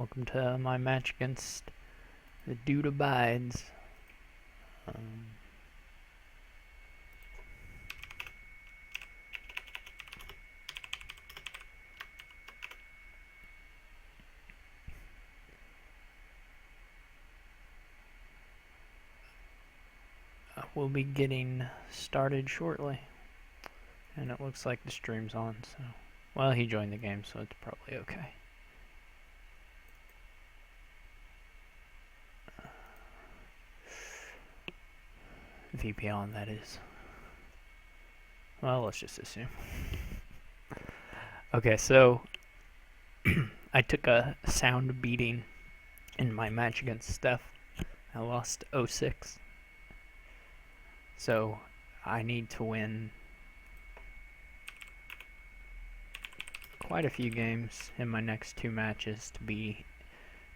Welcome to my match against the Dude Abides. We'll be getting started shortly, and it looks like the stream's on. So, well, he joined the game, so it's probably okay. VP on, that is. Well, let's just assume. Okay, so I took a sound beating in my match against Steph. I lost 0-6. So I need to win quite a few games in my next two matches to be.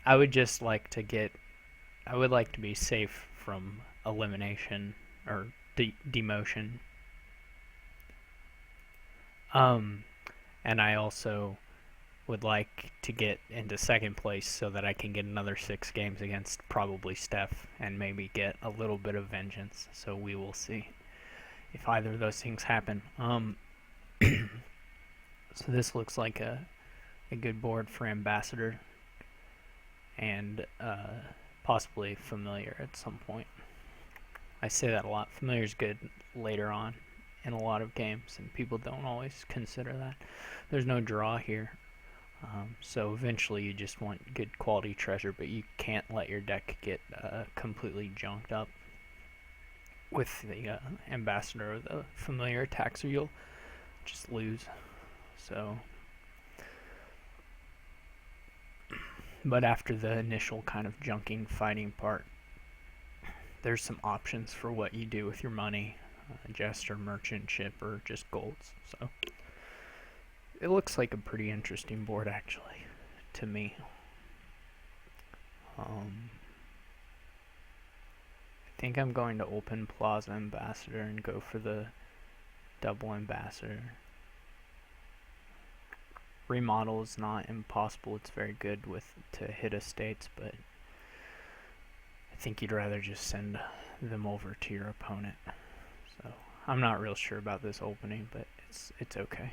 I would like to be safe from elimination or demotion. And I also would like to get into second place so that I can get another 6 games against probably Steph and maybe get a little bit of vengeance. So we will see if either of those things happen. So this looks like a good board for Ambassador and possibly Familiar at some point. I say that a lot. Familiar is good later on in a lot of games, and people don't always consider that. There's no draw here. So eventually you just want good quality treasure, but you can't let your deck get completely junked up with the Ambassador or the Familiar attacks, or you'll just lose. So, but after the initial kind of junking fighting part, there's some options for what you do with your money, Jester, Merchantship, or just golds. So it looks like a pretty interesting board, actually, to me. I think I'm going to open Plaza Ambassador and go for the double Ambassador. Remodel is not impossible. It's very good to hit estates, but I think you'd rather just send them over to your opponent. So I'm not real sure about this opening, but it's okay.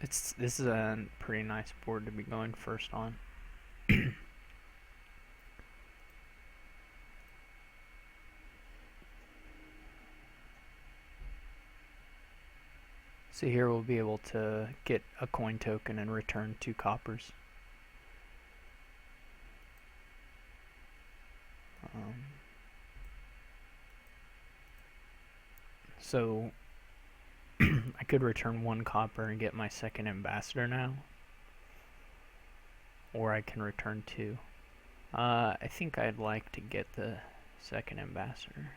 This is a pretty nice board to be going first on. So here we'll be able to get a coin token and return 2 coppers. So I could return 1 copper and get my second Ambassador now. Or I can return 2. I think I'd like to get the second Ambassador.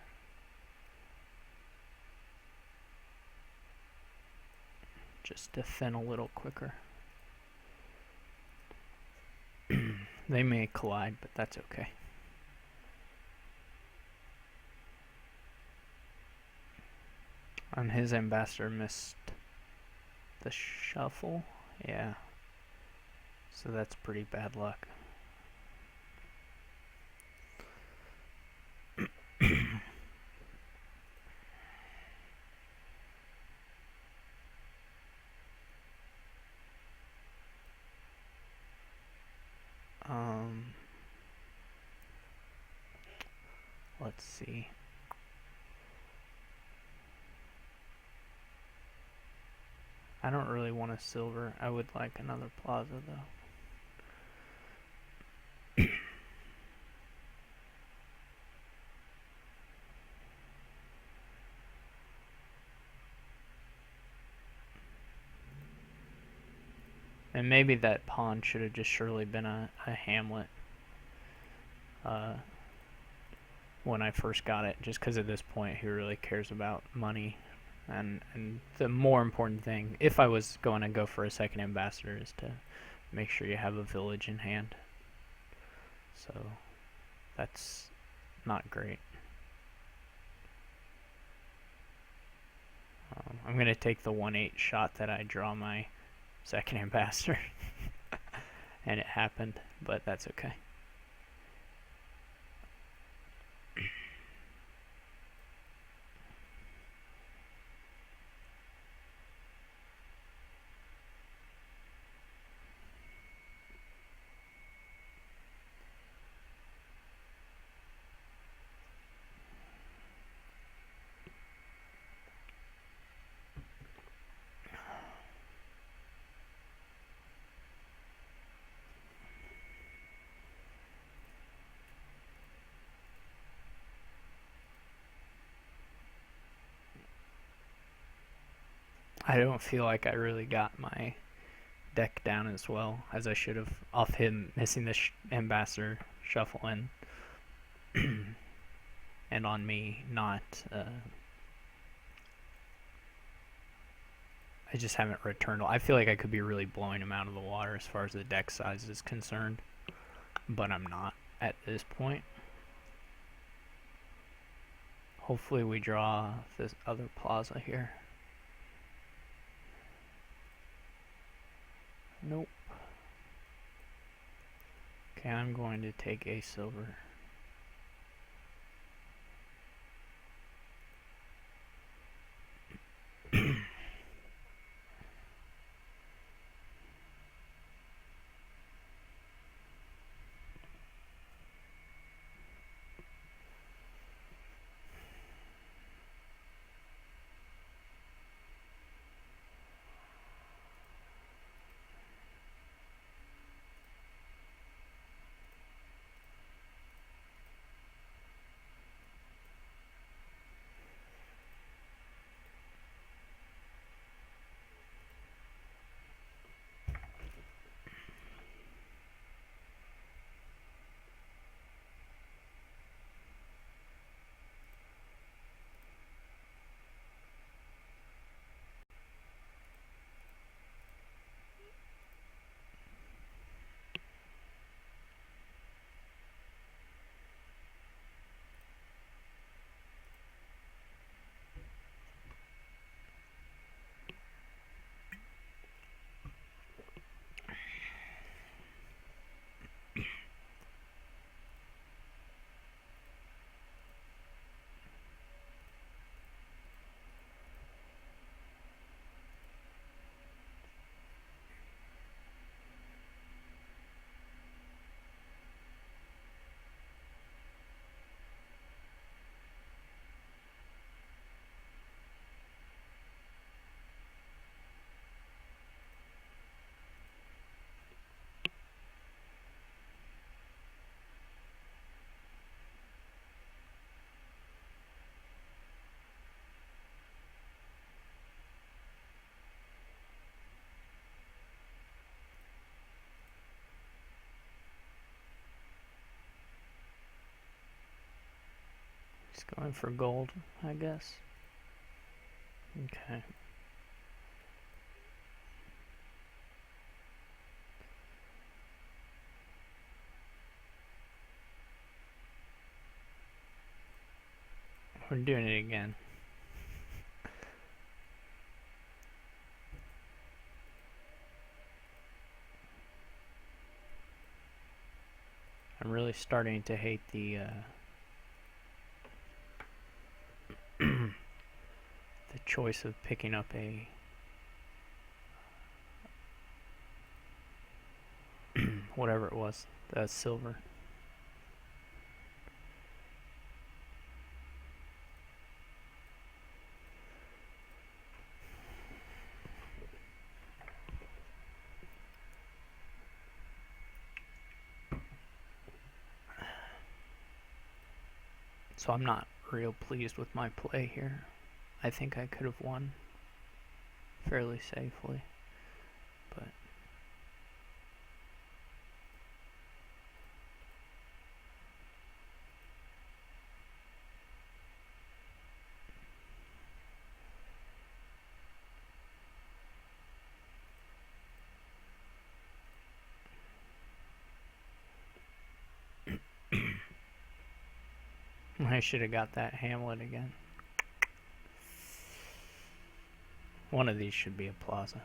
Just to thin a little quicker. They may collide, but that's okay. And his Ambassador missed the shuffle. Yeah. So that's pretty bad luck. Let's see. I don't really want a silver. I would like another Plaza though. And maybe that pawn should have just surely been a Hamlet when I first got it, just because at this point who really cares about money. And the more important thing, if I was going to go for a second Ambassador, is to make sure you have a village in hand. So that's not great. I'm going to take the 1-8 shot that I draw my second ambassador. And it happened, but that's okay. I don't feel like I really got my deck down as well as I should have off him missing the ambassador shuffle in and on me not I just haven't returned. I feel like I could be really blowing him out of the water as far as the deck size is concerned, but I'm not at this point. Hopefully we draw this other plaza here. Nope. Okay, I'm going to take a silver. He's going for gold, I guess. Okay. We're doing it again. I'm really starting to hate the the choice of picking up a whatever it was, the silver. So I'm not real pleased with my play here. I think I could have won fairly safely, but I should have got that Hamlet again. One of these should be a plaza.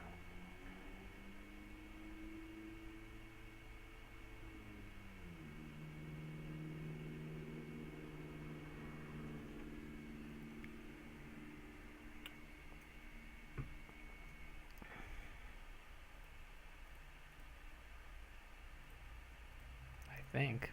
I think.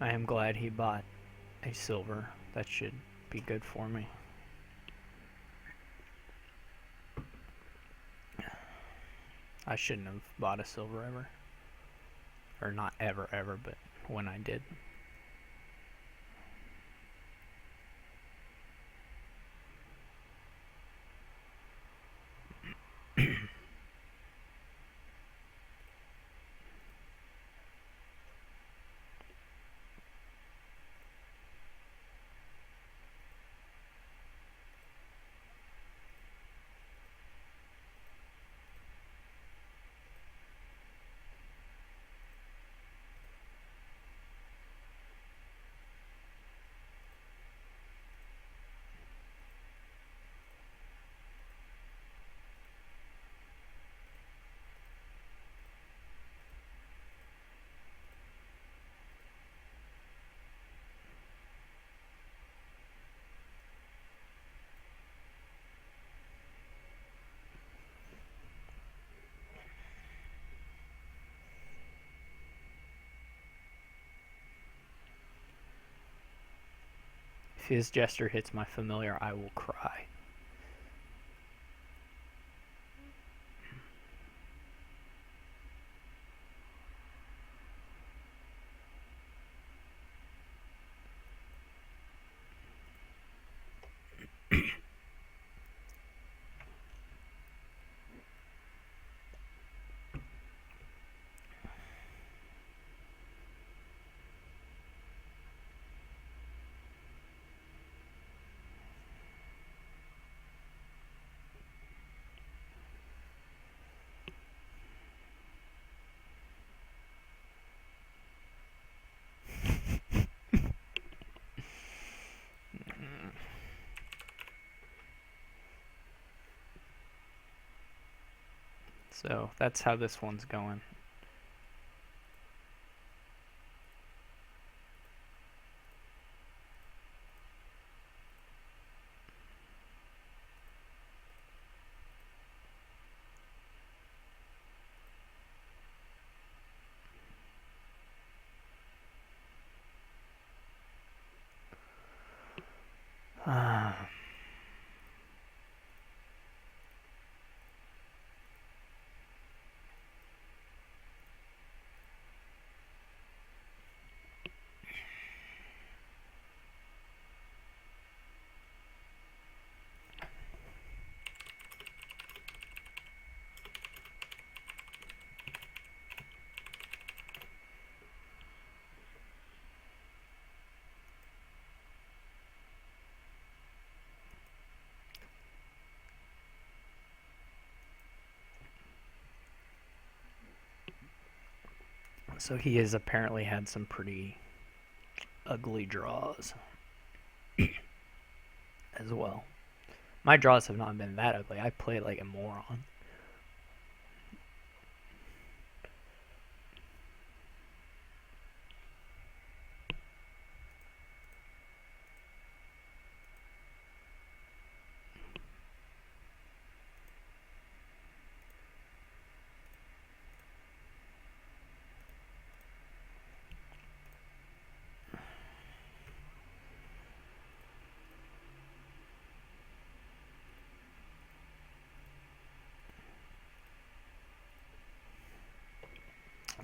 I am glad he bought a silver. That should be good for me. I shouldn't have bought a silver ever. Or not ever, but when I did. If his jester hits my familiar, I will cry. So that's how this one's going. So he has apparently had some pretty ugly draws as well. My draws have not been that ugly. I play like a moron.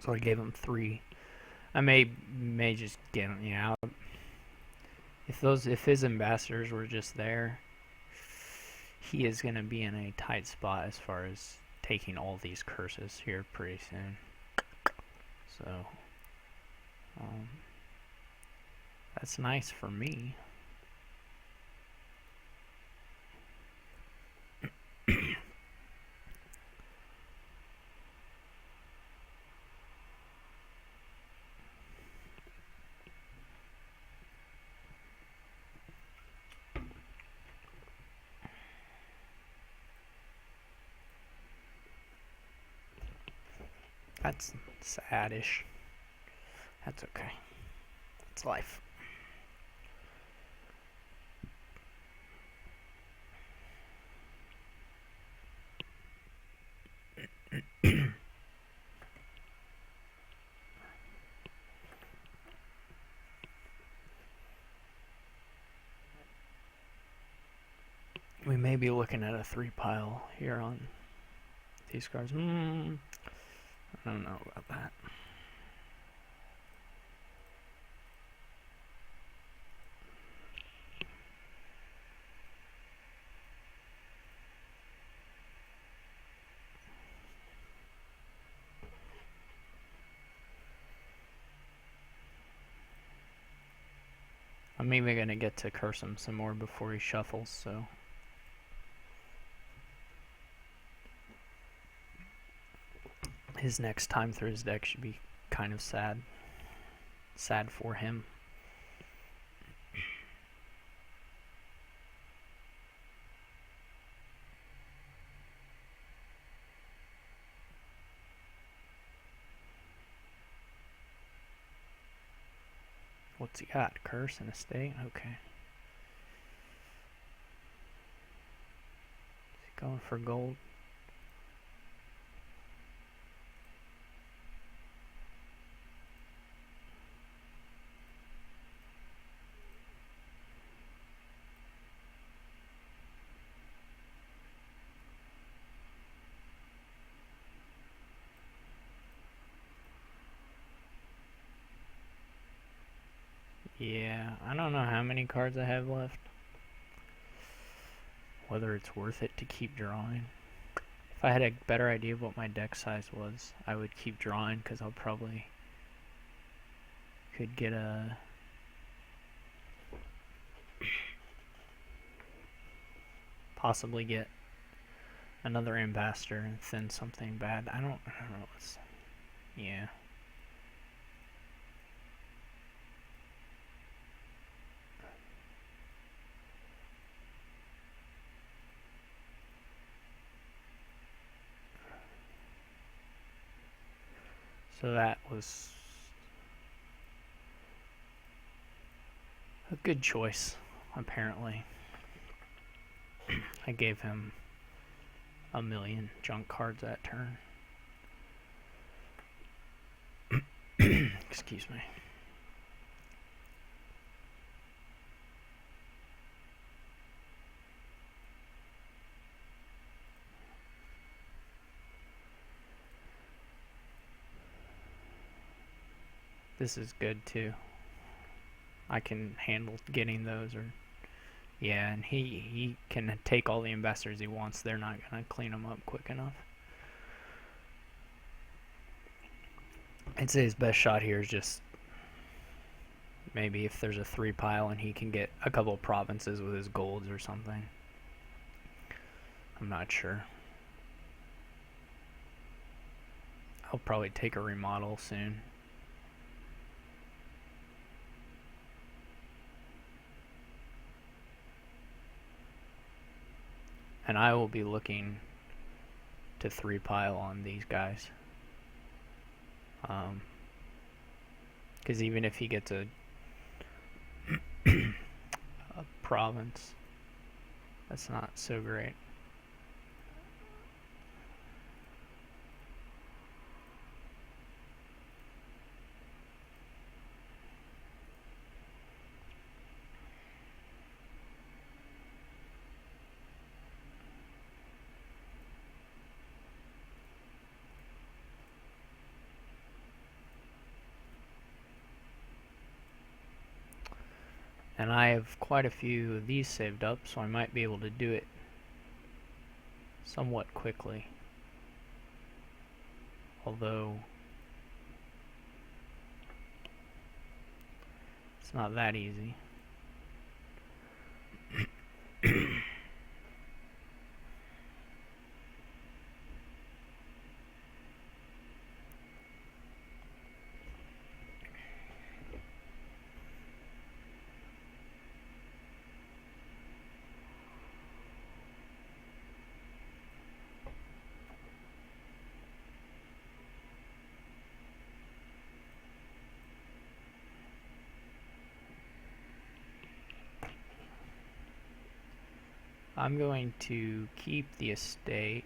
So I gave him 3. I may just get him out. If his ambassadors were just there, he is gonna be in a tight spot as far as taking all these curses here pretty soon. So that's nice for me. That's sad-ish. That's okay. It's life. We may be looking at a 3 pile here on these cards. I don't know about that. I'm even gonna get to curse him some more before he shuffles, so his next time through his deck should be kind of sad. Sad for him. What's he got? Curse and a state? Okay. Is he going for gold? Yeah, I don't know how many cards I have left. Whether it's worth it to keep drawing. If I had a better idea of what my deck size was, I would keep drawing because I'll probably could get a possibly get another ambassador and thin something bad. I don't know. Yeah. So that was a good choice, apparently. I gave him a million junk cards that turn. Excuse me. This is good too. I can handle getting those, or yeah, and he can take all the ambassadors he wants. They're not gonna clean them up quick enough. I'd say his best shot here is just maybe if there's a 3 pile and he can get a couple of provinces with his golds or something. I'm not sure. I'll probably take a remodel soon. And I will be looking to 3 pile on these guys. Because even if he gets a province, that's not so great. And I have quite a few of these saved up, so I might be able to do it somewhat quickly. Although it's not that easy. I'm going to keep the estate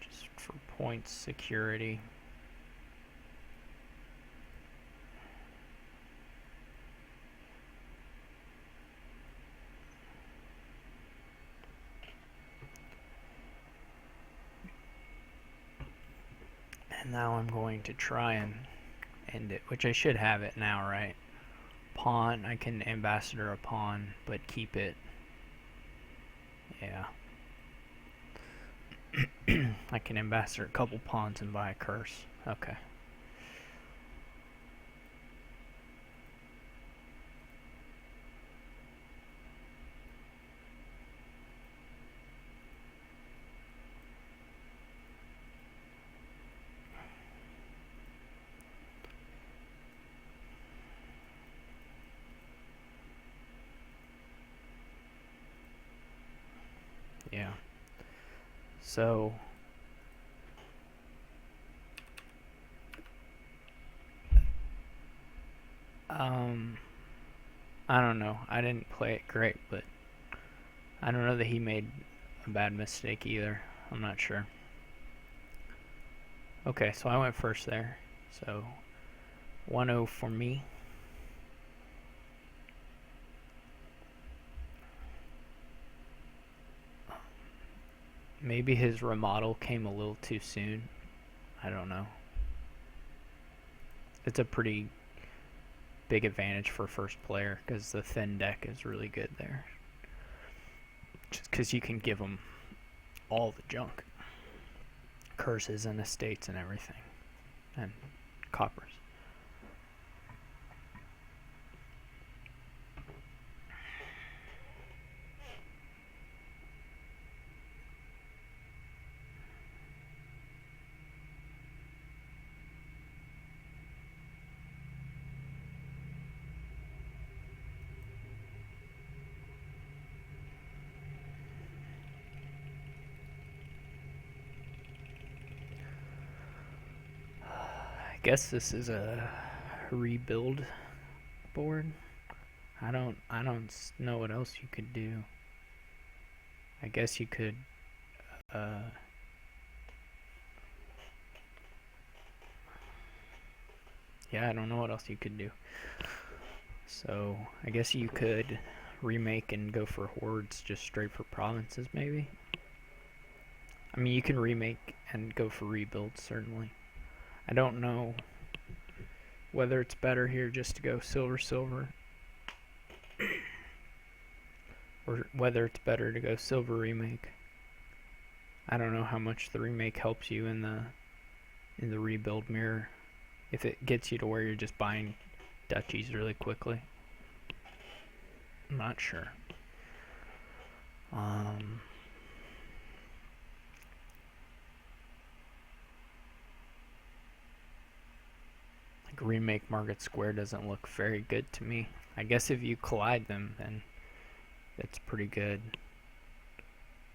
just for points security. And now I'm going to try and end it, which I should have it now, right? Pawn, I can ambassador a pawn, but keep it. Yeah. I can ambassador a couple pawns and buy a curse. Okay. Yeah. So I don't know. I didn't play it great, but I don't know that he made a bad mistake either. I'm not sure. Okay, so I went first there. So 1-0 for me. Maybe his remodel came a little too soon. I don't know. It's a pretty big advantage for first player because the thin deck is really good there. Just because you can give them all the junk. Curses and estates and everything. And coppers. I guess this is a rebuild board. I don't know what else you could do. I guess you could yeah, I don't know what else you could do. So I guess you could remake and go for hordes just straight for provinces maybe. I mean, you can remake and go for rebuilds certainly. I don't know whether it's better here just to go silver or whether it's better to go silver remake. I don't know how much the remake helps you in the rebuild mirror. If it gets you to where you're just buying duchies really quickly. I'm not sure. Like remake Market Square doesn't look very good to me. I guess if you collide them, then it's pretty good.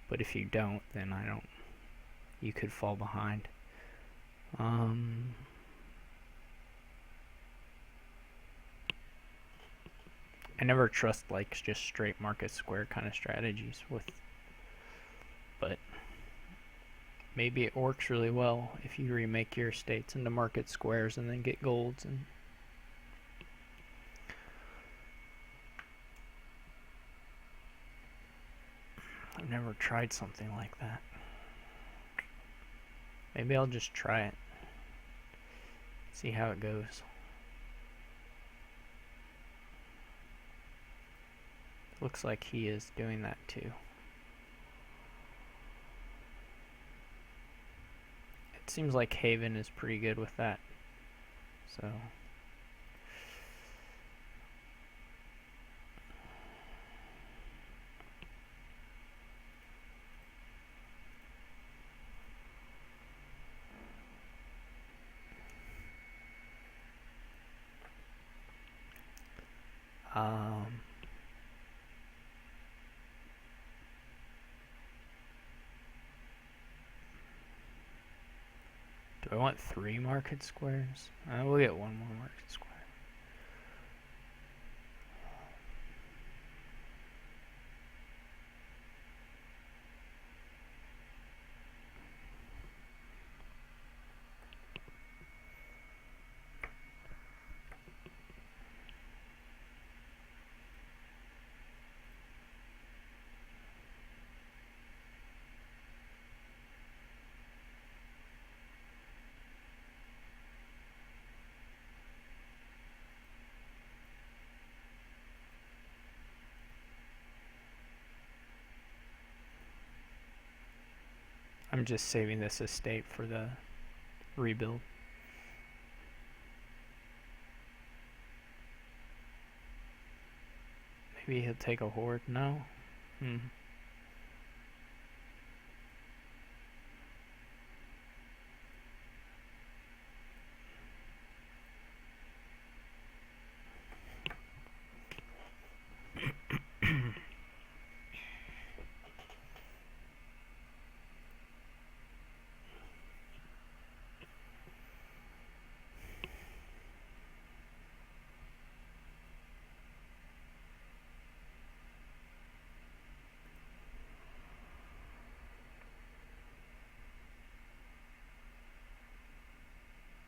But if you don't, then I don't. You could fall behind. I never trust like just straight Market Square kind of strategies with, but maybe it works really well if you remake your estates into Market Squares and then get golds and I've never tried something like that. Maybe I'll just try it. See how it goes. Looks like he is doing that too. It seems like Haven is pretty good with that. So do I want 3 market squares? We'll get 1 more market square. I'm just saving this estate for the rebuild. Maybe he'll take a horde. No?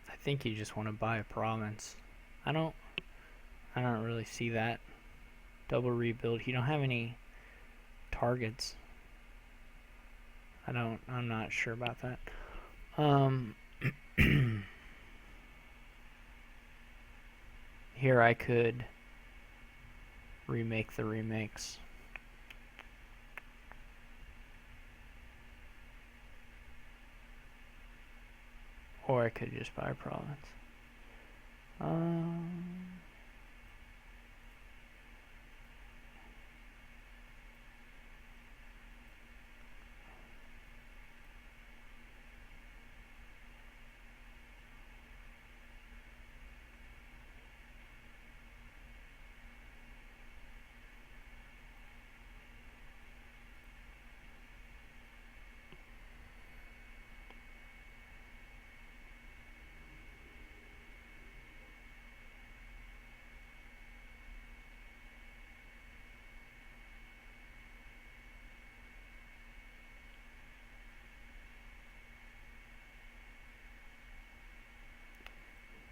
I think you just want to buy a province. I don't really see that. Double rebuild. You don't have any targets. I'm not sure about that. Here I could remake the remakes. Or I could just buy a province.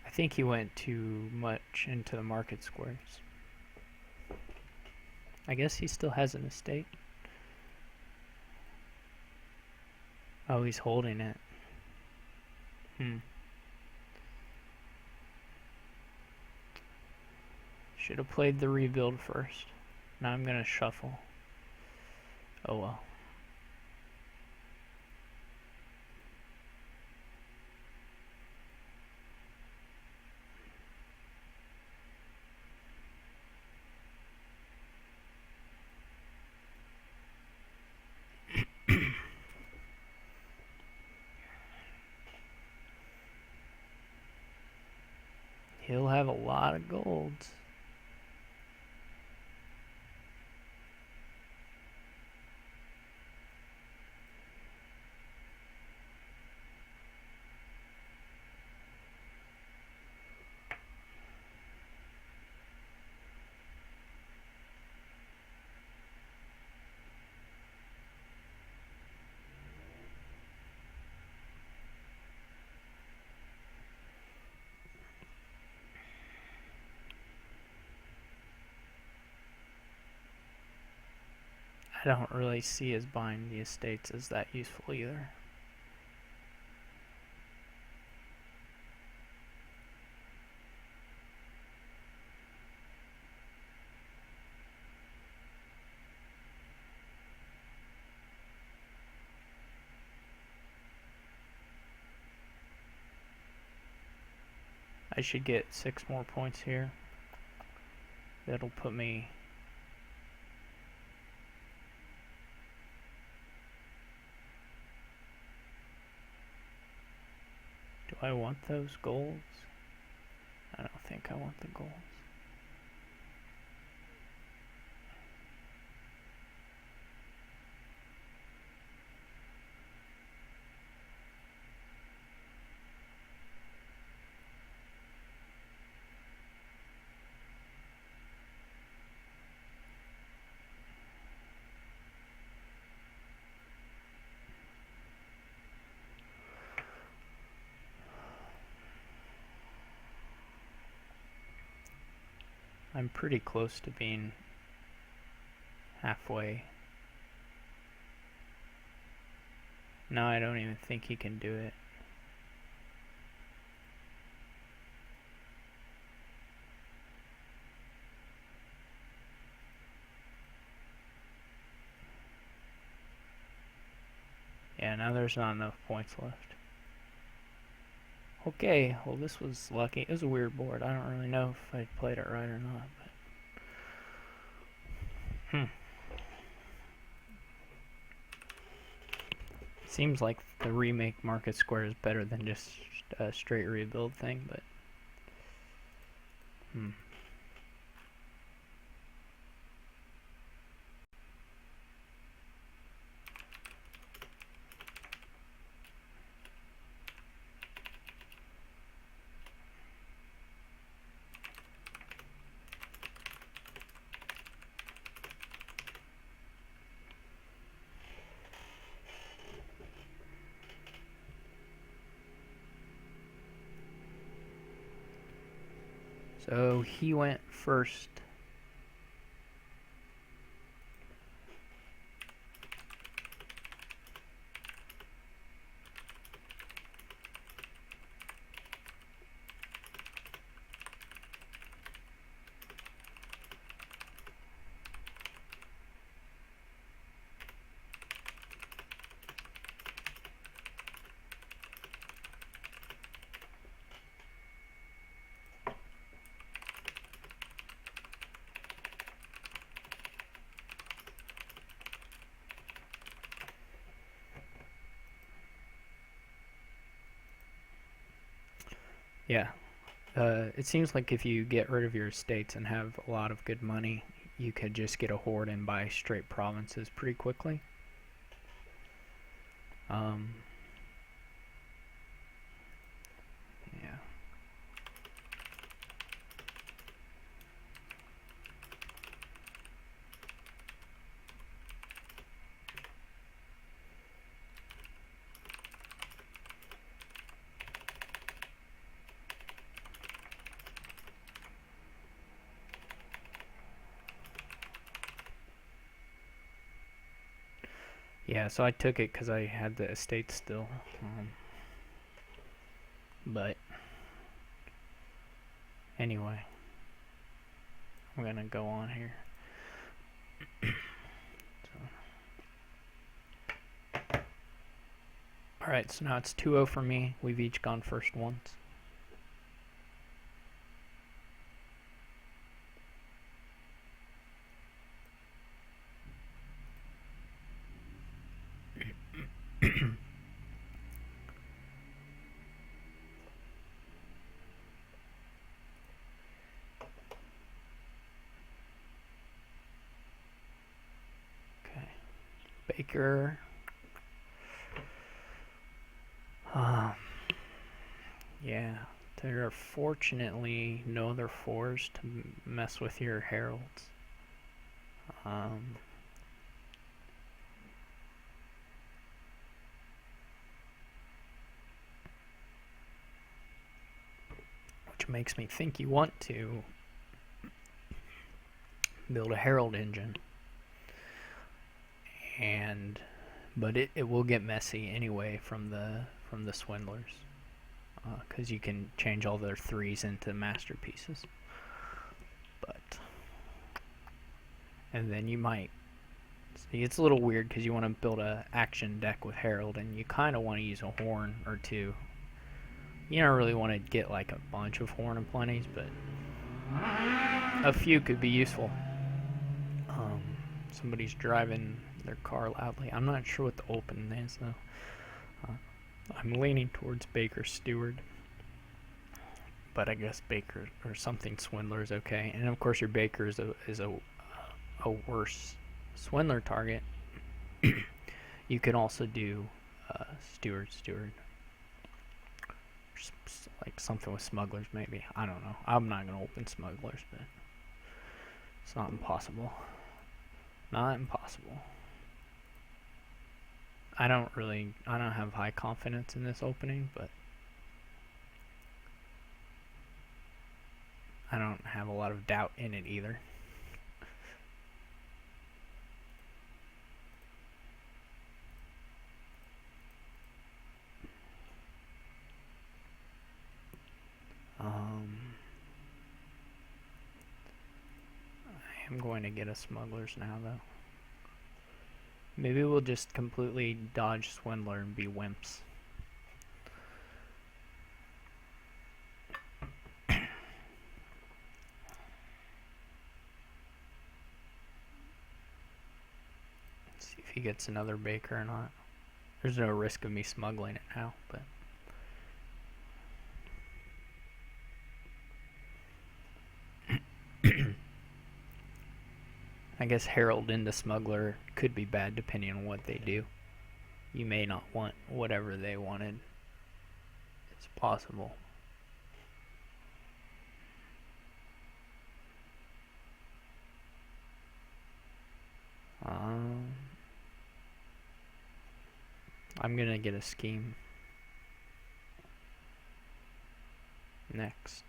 I think he went too much into the market squares. I guess he still has an estate. Oh, he's holding it. Should have played the rebuild first. Now I'm gonna shuffle. Oh well. He'll have a lot of golds. I don't really see as buying the estates as that useful either. I should get 6 more points here. That'll put me... Do I want those goals? I don't think I want the goals. I'm pretty close to being halfway. No, I don't even think he can do it. Yeah, now there's not enough points left. Okay, well this was lucky. It was a weird board. I don't really know if I played it right or not, but seems like the remake market square is better than just a straight rebuild thing, but so he went first. Yeah. It seems like if you get rid of your estates and have a lot of good money, you could just get a horde and buy straight provinces pretty quickly. Yeah. Yeah, so I took it because I had the estate still. But anyway, I'm gonna go on here. Alright, so now it's 2-0 for me. We've each gone first once. Baker. Yeah, there are fortunately no other fours to mess with your heralds. Which makes me think you want to build a herald engine. But it will get messy anyway from the swindlers, because you can change all their 3s into masterpieces. And then you might see, it's a little weird because you want to build a action deck with herald, and you kind of want to use a horn or two You don't really want to get like a bunch of horn and plenties, but a few could be useful. Somebody's driving their car loudly. I'm not sure what the open is though. I'm leaning towards Baker Stewart, but I guess Baker or something Swindler is okay. And of course, your Baker is a worse Swindler target. You can also do Stewart, like something with smugglers maybe. I don't know. I'm not gonna open smugglers, but it's not impossible. Not impossible. I don't have high confidence in this opening, but I don't have a lot of doubt in it either. I am going to get a smugglers now though. Maybe we'll just completely dodge Swindler and be wimps. See if he gets another Baker or not. There's no risk of me smuggling it now, but I guess Herald into Smuggler could be bad depending on what they do. You may not want whatever they wanted. It's possible. I'm gonna get a scheme next.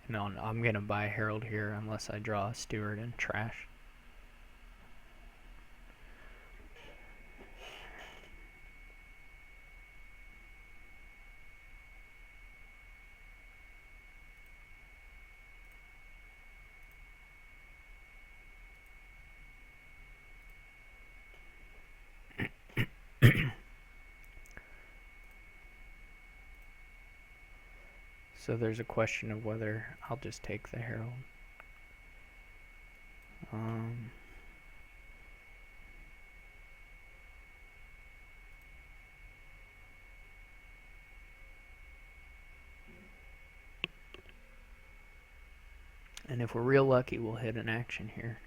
No, I'm gonna buy Herald here unless I draw a Stewart and trash. So there's a question of whether I'll just take the Herald. And if we're real lucky, we'll hit an action here.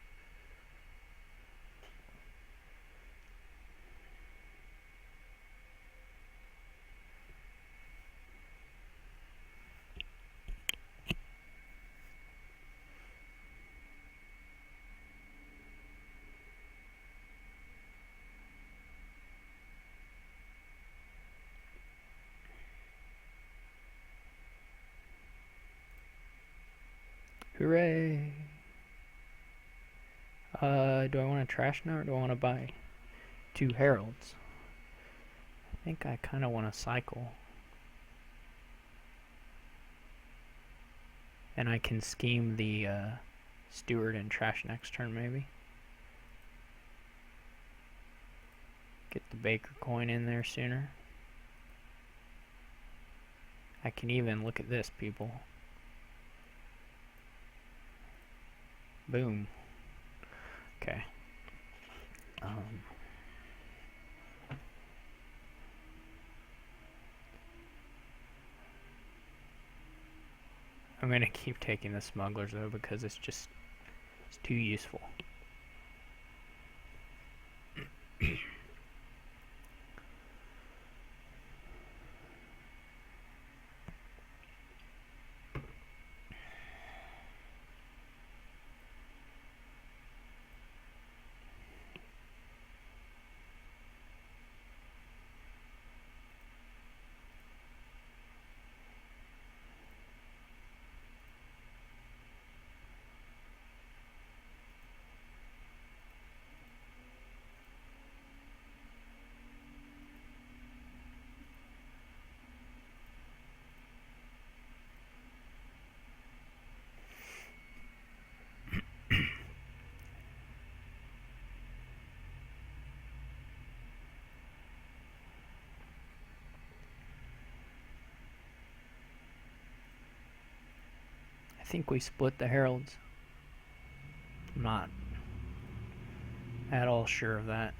Hooray! Do I want to trash now or do I want to buy 2 Heralds? I think I kind of want to cycle. And I can scheme the Stewart and trash next turn maybe. Get the Baker coin in there sooner. I can even look at this, people. Boom. Okay. I'm gonna keep taking the smugglers though because it's too useful. think we split the heralds. I'm not at all sure of that.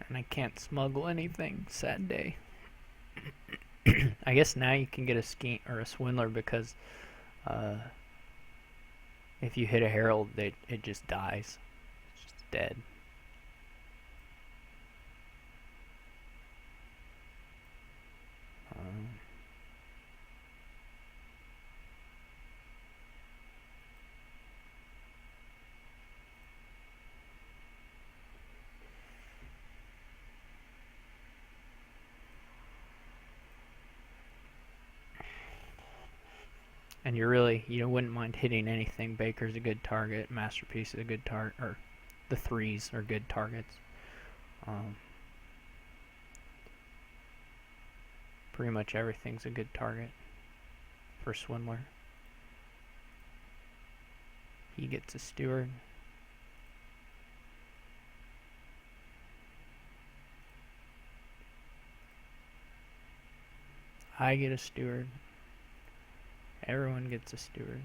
And I can't smuggle anything. Sad day. I guess now you can get a scheme or a swindler because if you hit a herald, it just dies. It's just dead. And you wouldn't mind hitting anything. Baker's a good target. Masterpiece is a good target. Or the threes are good targets. Pretty much everything's a good target for Swindler. He gets a steward. I get a steward. Everyone gets a steward.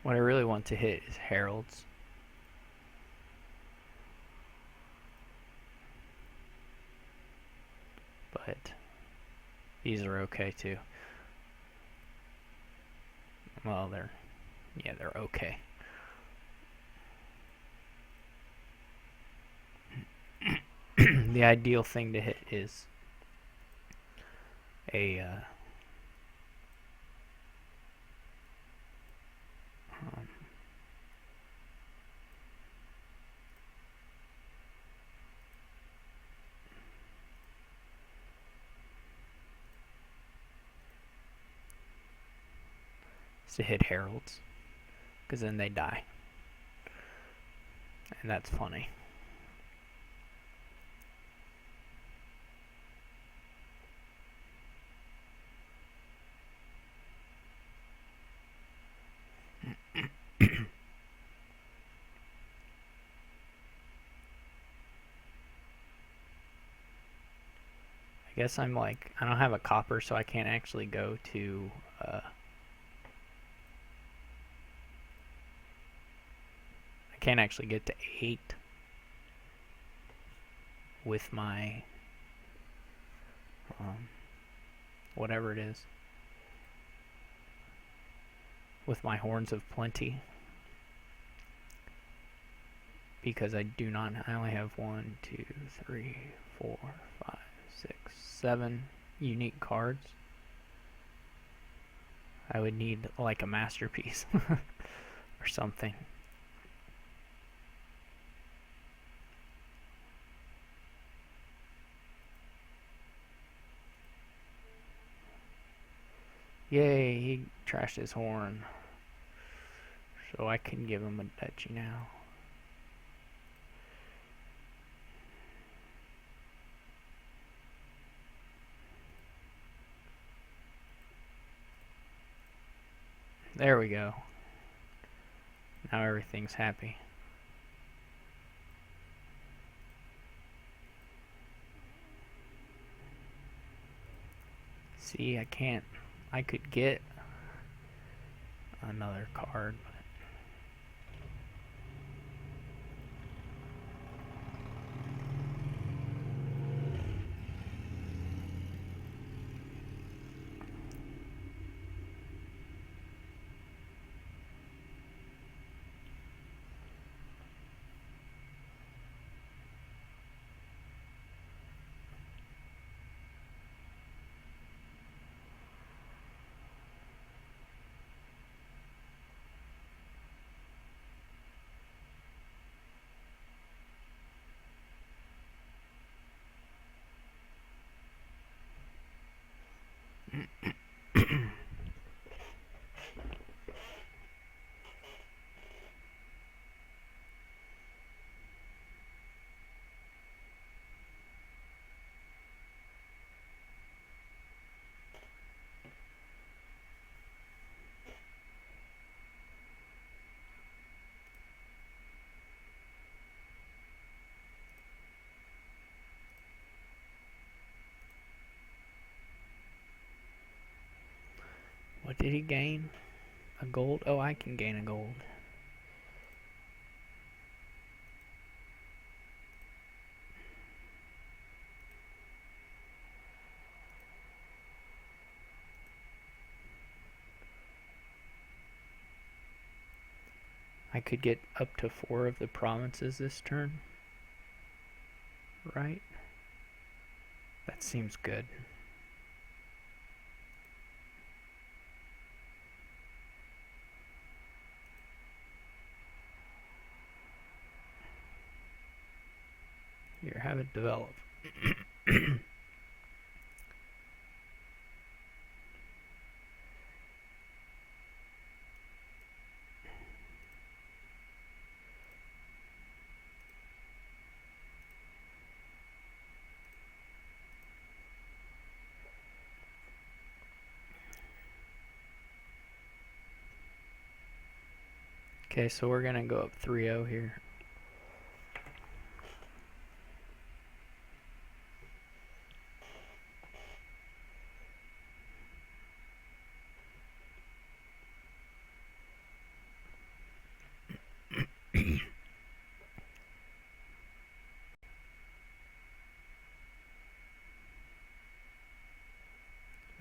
What I really want to hit is heralds. But these are okay too. Well, they're okay. The ideal thing to hit is a to hit heralds, because then they die, and that's funny. I guess I'm like, I don't have a copper, so I can't actually go to I can't actually get to 8 with my whatever it is, with my horns of plenty, because I only have 1, 2, 3, 4, 5, 6, 7 unique cards. I would need like a masterpiece or something. Yay, he trashed his horn. So I can give him a duchy now. There we go. Now everything's happy. See, I can't. I could get another card. What did he gain? A gold? Oh, I can gain a gold. I could get up to 4 of the provinces this turn. Right? That seems good. Here, have it develop. Okay, so we're gonna go up 3-0 here.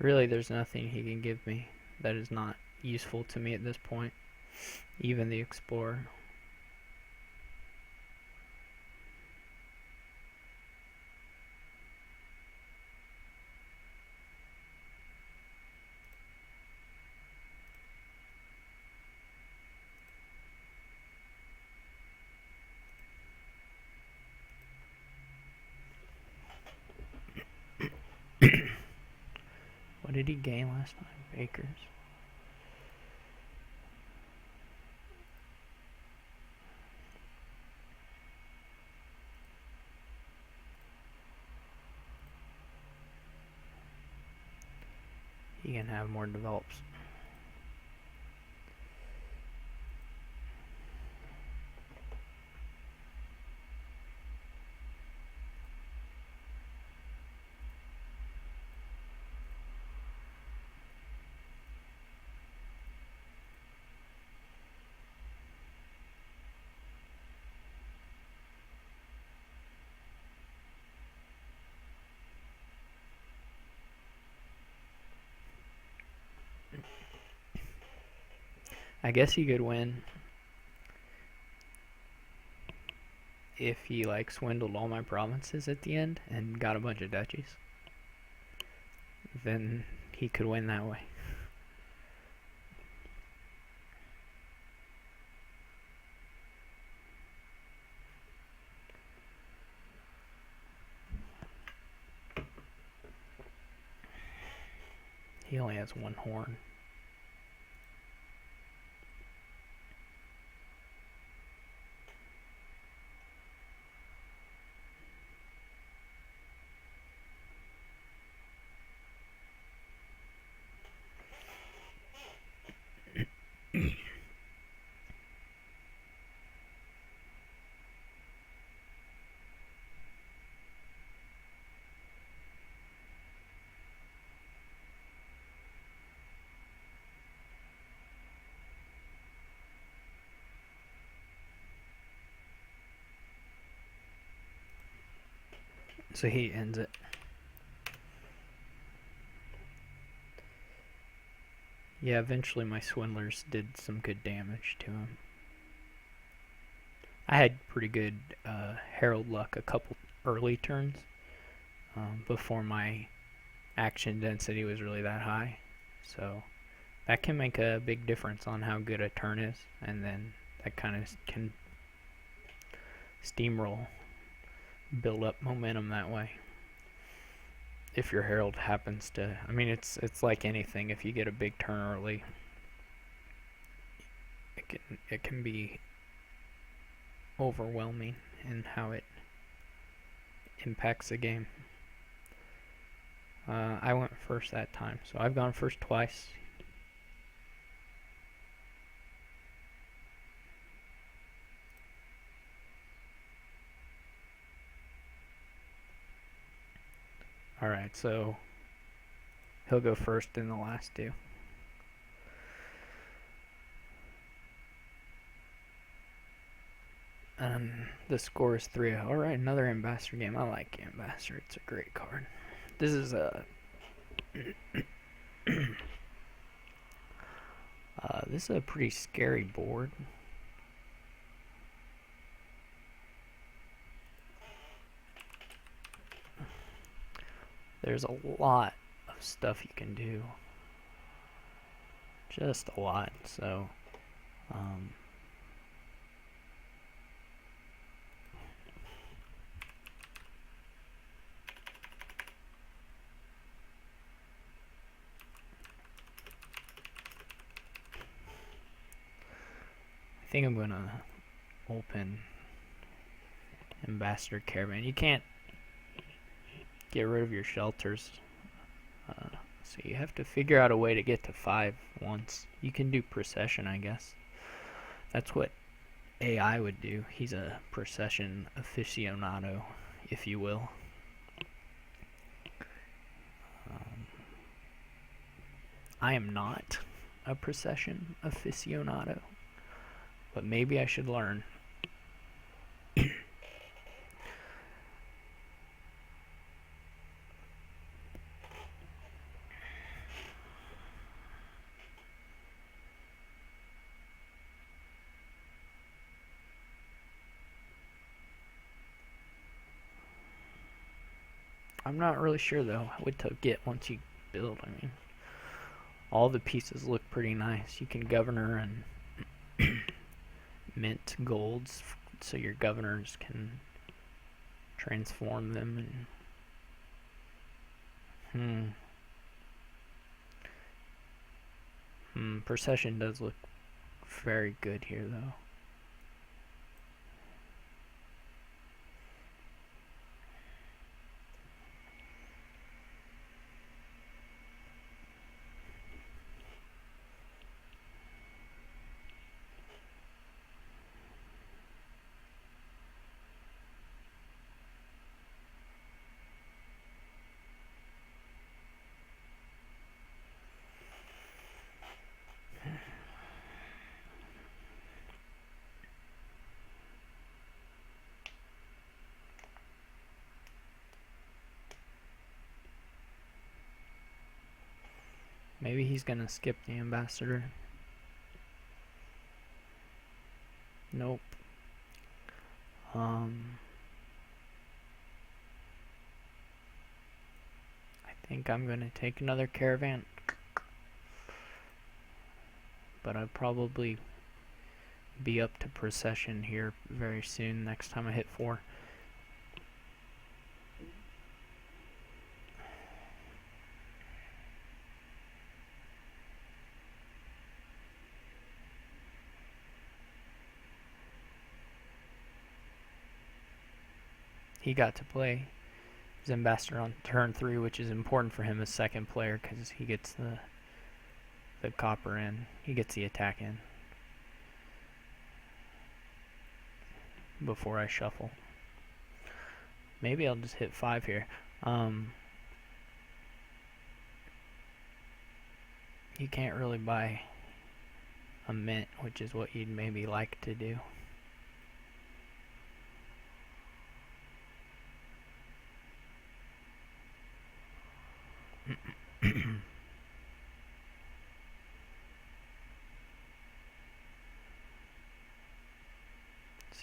Really, there's nothing he can give me that is not useful to me at this point. Even the Explorer. What did he gain last time? Acres. He can have more develops. I guess he could win if he like swindled all my provinces at the end and got a bunch of duchies. Then he could win that way. He only has 1 horn. So he ends it. Yeah, eventually my swindlers did some good damage to him. I had pretty good Herald luck a couple early turns before my action density was really that high. So that can make a big difference on how good a turn is, and then that kind of can steamroll, build up momentum that way. If your Herald happens to, I mean, it's like anything. If you get a big turn early, it can be overwhelming in how it impacts the game. I went first that time, so I've gone first twice. Alright, so he'll go first in the last two. And the score is 3-0. Alright, another Ambassador game. I like Ambassador. It's a great card. This is a... this is a pretty scary board. There's a lot of stuff you can do. Just a lot, so... I think I'm gonna open Ambassador Caravan. You can't get rid of your shelters, so you have to figure out a way to get to 5 once. You can do procession, I guess. That's what AI would do. He's a procession aficionado, if you will. I am not a procession aficionado, but maybe I should learn. I'm not really sure though what to get once you build. I mean, all the pieces look pretty nice. You can governor and mint golds so your governors can transform them. And procession does look very good here though. Maybe he's gonna skip the ambassador. Nope. I think I'm gonna take another caravan, but I'll probably be up to procession here very soon next time I hit 4. He got to play his ambassador on turn 3, which is important for him as second player because he gets the copper in. He gets the attack in before I shuffle. Maybe I'll just hit 5 here. You can't really buy a mint, which is what you'd maybe like to do.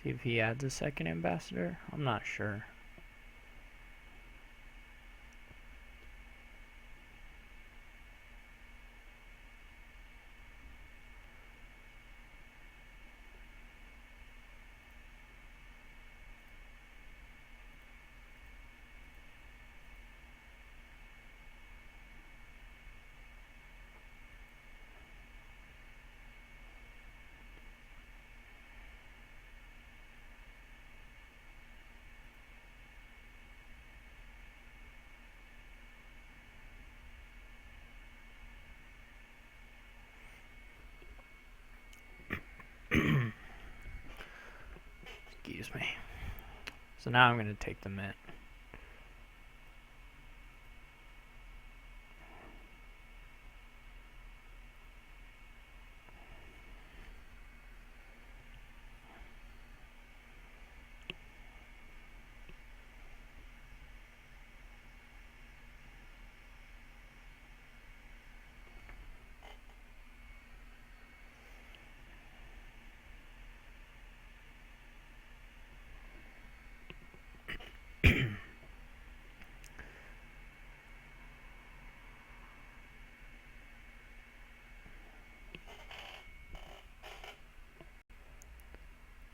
See if he adds a second ambassador. I'm not sure. Excuse me. So now I'm going to take the mint.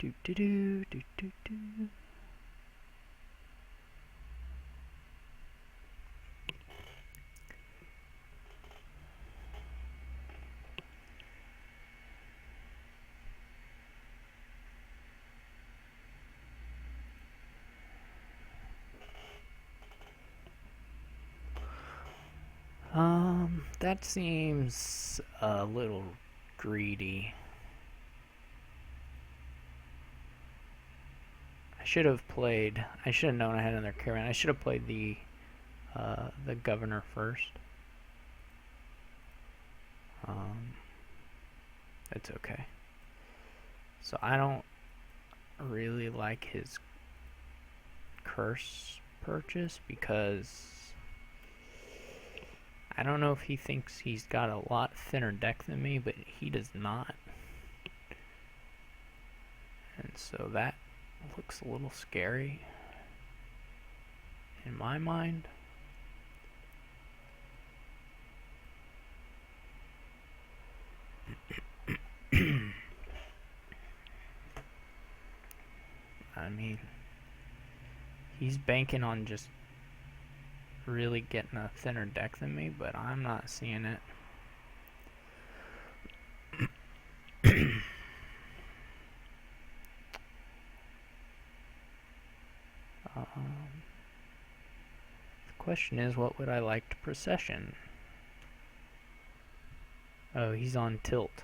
Do do do do do do. That seems a little greedy. I should have known I had another caravan. I should have played the governor first. It's okay. So I don't really like his curse purchase because I don't know if he thinks he's got a lot thinner deck than me, but he does not. And so that looks a little scary in my mind. I mean, he's banking on just really getting a thinner deck than me, but I'm not seeing it. The question is, what would I like to procession? Oh, he's on tilt.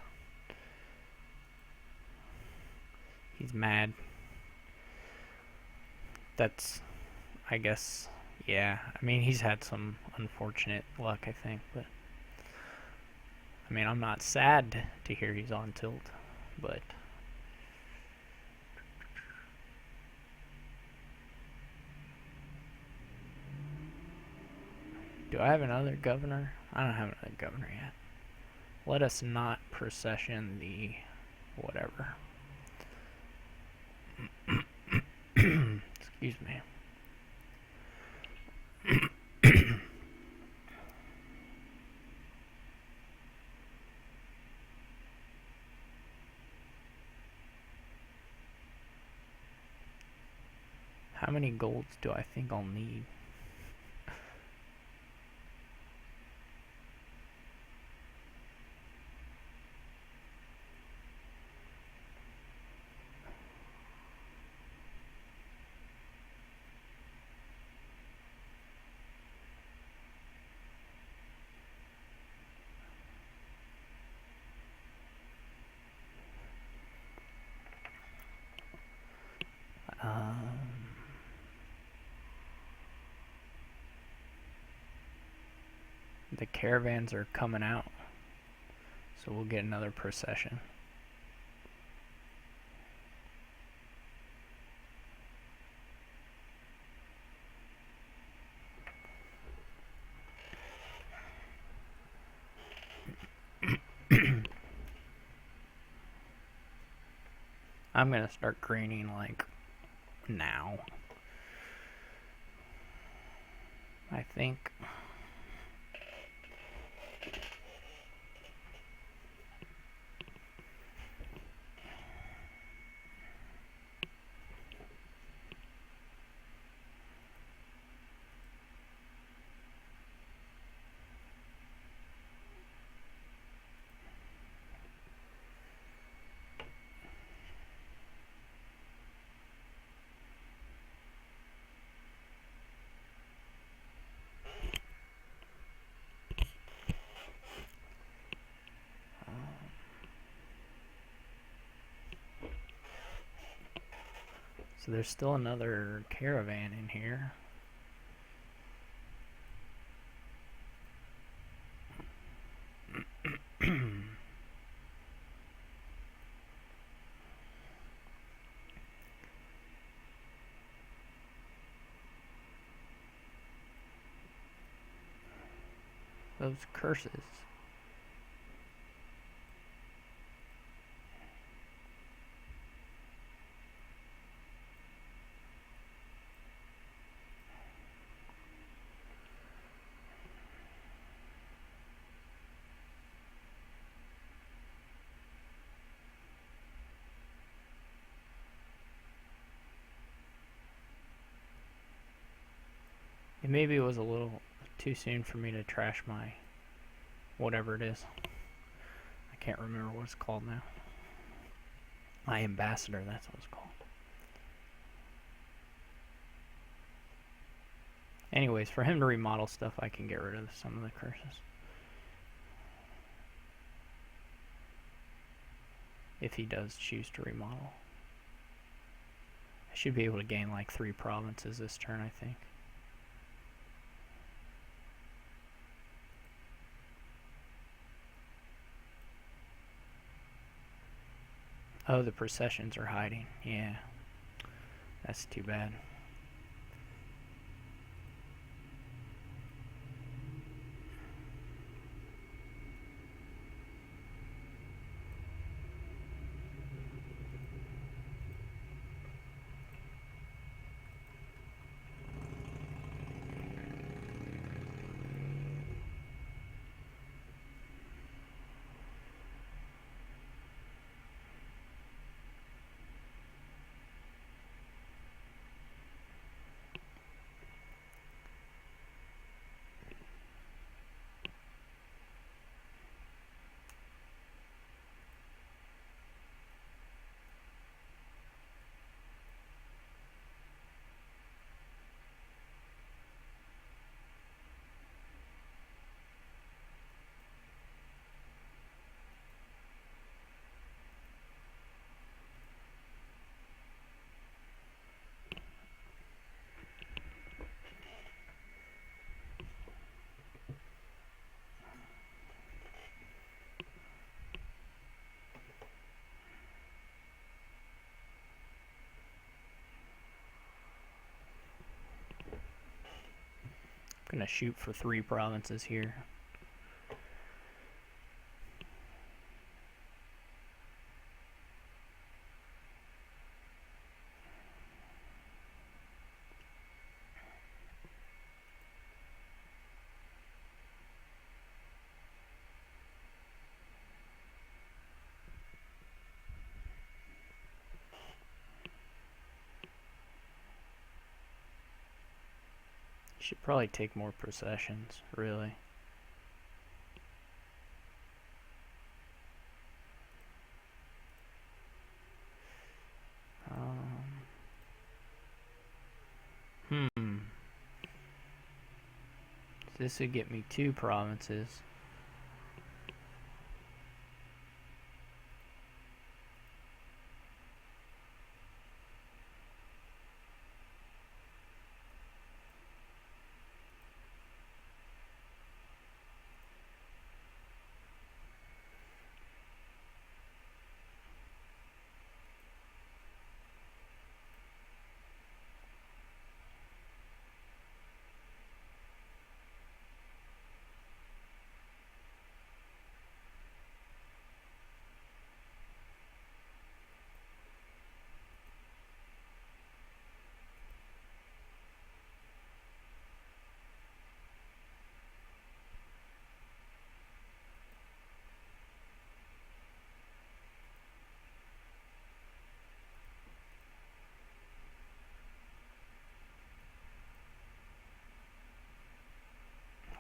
He's mad. That's, I guess, yeah. I mean, he's had some unfortunate luck, I think, but I mean, I'm not sad to hear he's on tilt, but do I have another governor? I don't have another governor yet. Let us not procession the whatever. Excuse me. How many golds do I think I'll need? The caravans are coming out, so we'll get another procession. I'm gonna start greening like now. I think. So there's still another caravan in here. Those curses. And maybe it was a little too soon for me to trash my whatever it is. I can't remember what it's called now. My ambassador, that's what it's called. Anyways, for him to remodel stuff, I can get rid of some of the curses. If he does choose to remodel. I should be able to gain like 3 provinces this turn, I think. Oh, the processions are hiding. Yeah. That's too bad. I'm gonna shoot for 3 provinces here. Should probably take more processions, really. This would get me 2 provinces.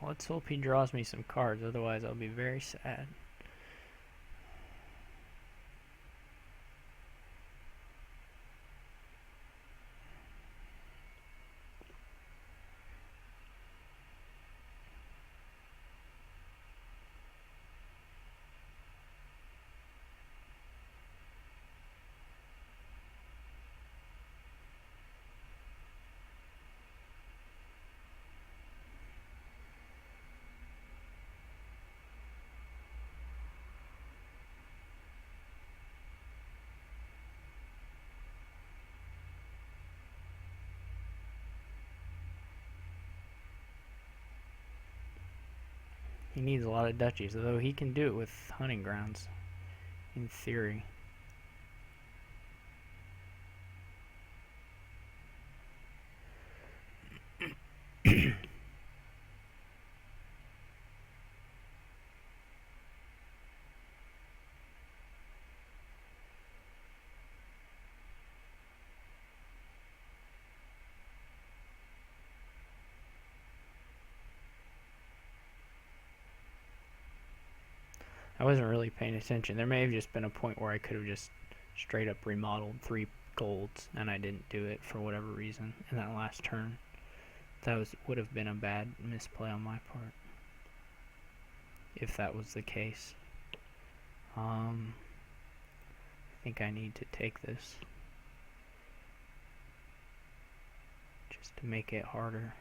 Let's hope he draws me some cards, otherwise I'll be very sad. He needs a lot of duchies, although he can do it with hunting grounds, in theory. I wasn't really paying attention. There may have just been a point where I could have just straight up remodeled 3 golds, and I didn't do it for whatever reason in that last turn. That would have been a bad misplay on my part, if that was the case. I think I need to take this just to make it harder.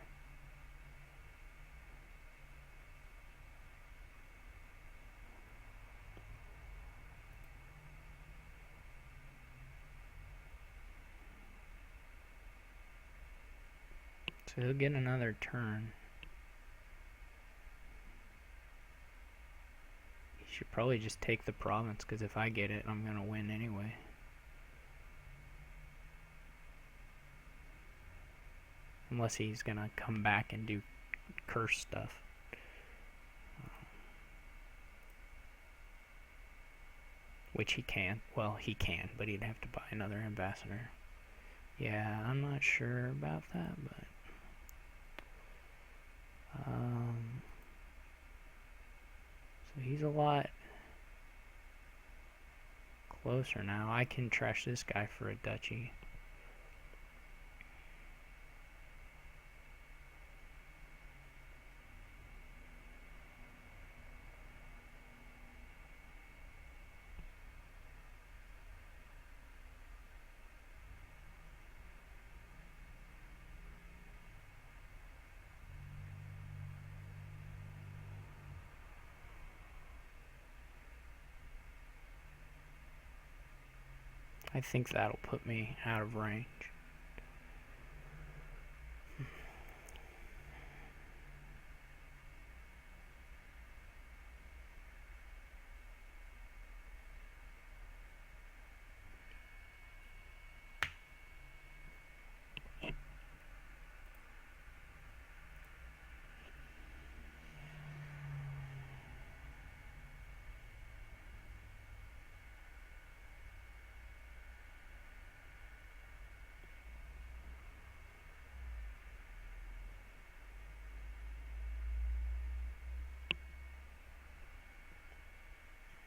So he'll get another turn. He should probably just take the province, because if I get it, I'm going to win anyway. Unless he's going to come back and do curse stuff. Which he can. Well, he can, but he'd have to buy another ambassador. Yeah, I'm not sure about that, but... so he's a lot closer now. I can trash this guy for a duchy. I think that'll put me out of range.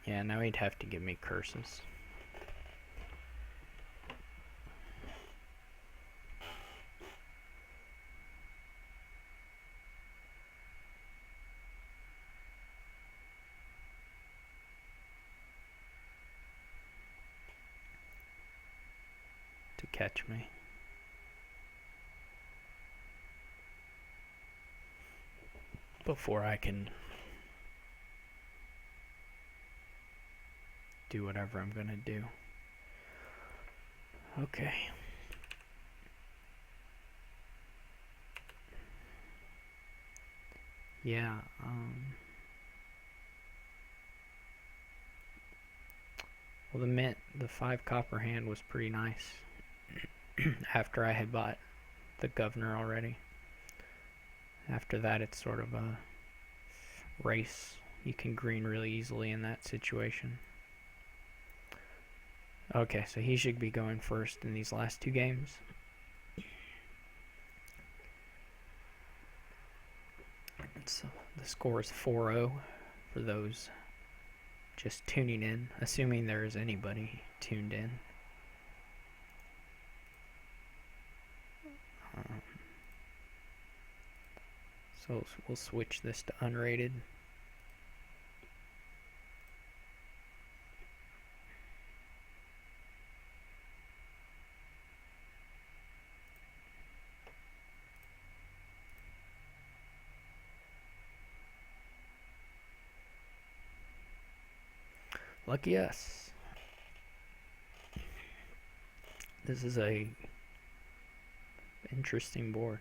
Yeah, now he'd have to give me curses. To catch me. Before I can do whatever I'm gonna do. Okay. Yeah, well, the 5 copper hand was pretty nice after I had bought the governor already. After that, it's sort of a race. You can green really easily in that situation. Okay, so he should be going first in these last 2 games. So score is 4-0 for those just tuning in, assuming there is anybody tuned in. So we'll switch this to unrated. Lucky us. This is a interesting board.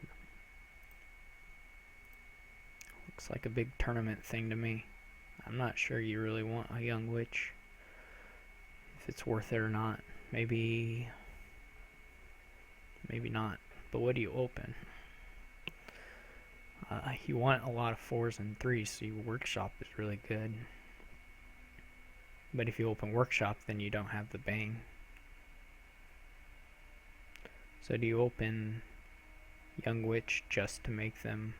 Looks like a big tournament thing to me. I'm not sure you really want a young witch, if it's worth it or not. Maybe not. But what do you open? You want a lot of 4s and 3s, so your workshop is really good. But if you open workshop, then you don't have the bang. So do you open young witch just to make them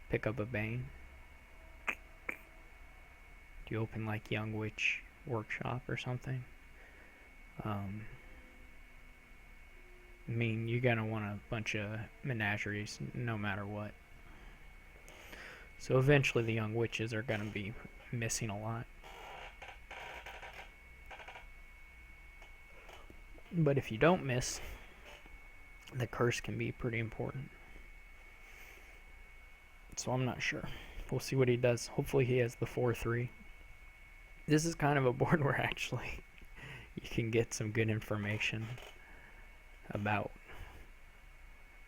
pick up a bang? Do you open like young witch workshop or something? I mean, you're gonna want a bunch of menageries no matter what. So eventually the young witches are gonna be missing a lot. But if you don't miss, the curse can be pretty important. So I'm not sure. We'll see what he does. Hopefully he has the 4-3. This is kind of a board where actually you can get some good information about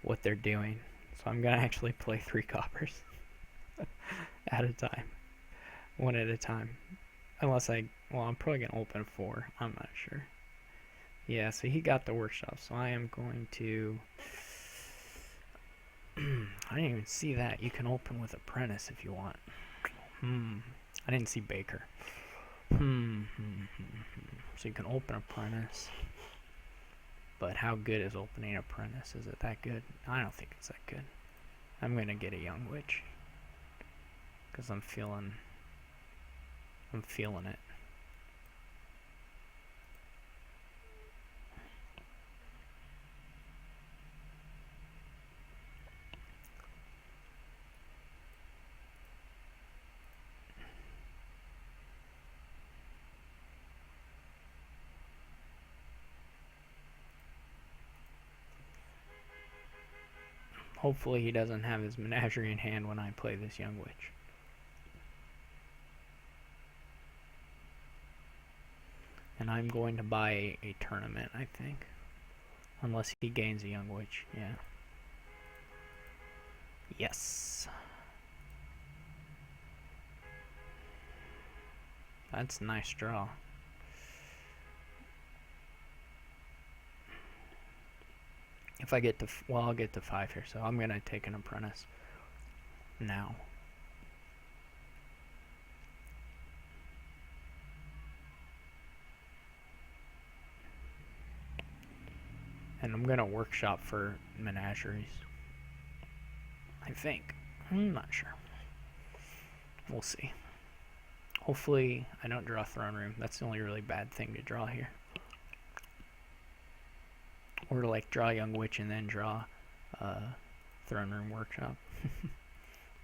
what they're doing. So I'm going to actually play 3 coppers at a time. One at a time. Unless I'm probably going to open 4. I'm not sure. Yeah, so he got the workshop, so I am going to... I didn't even see that. You can open with apprentice if you want. I didn't see Baker. So you can open apprentice. But how good is opening apprentice? Is it that good? I don't think it's that good. I'm going to get a young witch. Because I'm feeling it. Hopefully he doesn't have his menagerie in hand when I play this young witch. And I'm going to buy a tournament, I think. Unless he gains a young witch, yeah. Yes. That's a nice draw. If I get to, well, I'll get to 5 here, so I'm going to take an apprentice now. And I'm going to workshop for menageries. I think. I'm not sure. We'll see. Hopefully I don't draw throne room. That's the only really bad thing to draw here. Or like draw young witch and then draw throne room workshop.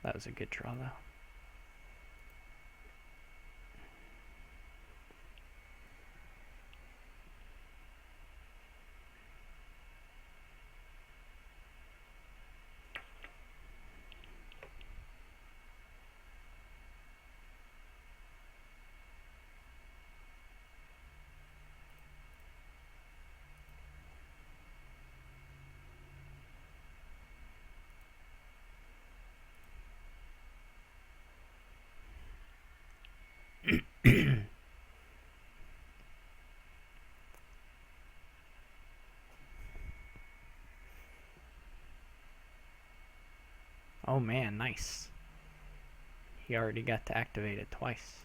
That was a good draw though. Oh man, nice. He already got to activate it twice.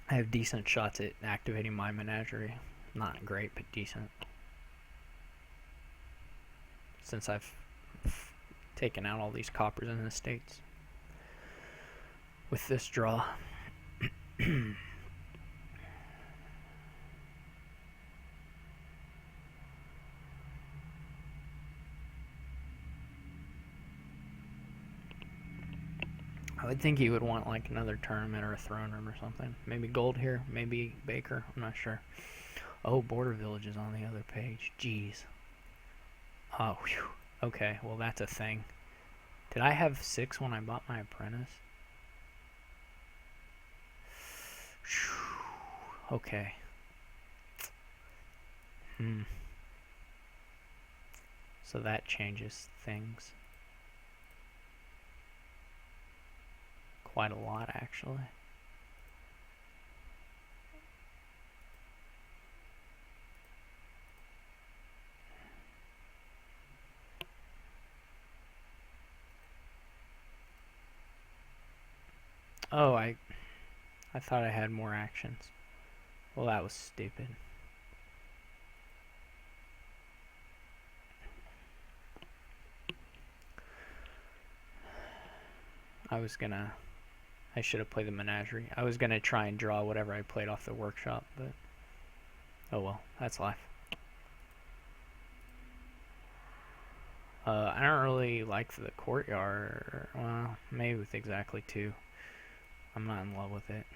I have decent shots at activating my menagerie. Not great, but decent. Since I've taken out all these coppers in the States. With this draw. I would think he would want like another tournament or a throne room or something. Maybe gold here, maybe Baker, I'm not sure. Oh, border village is on the other page. Jeez. Oh, whew. Okay, well that's a thing. Did I have 6 when I bought my apprentice? Okay. So that changes things. Quite a lot, actually. Oh, I thought I had more actions. Well, that was stupid. I should have played the menagerie. I was gonna try and draw whatever I played off the workshop, but oh well, that's life. I don't really like the courtyard. Well, maybe with exactly 2. I'm not in love with it.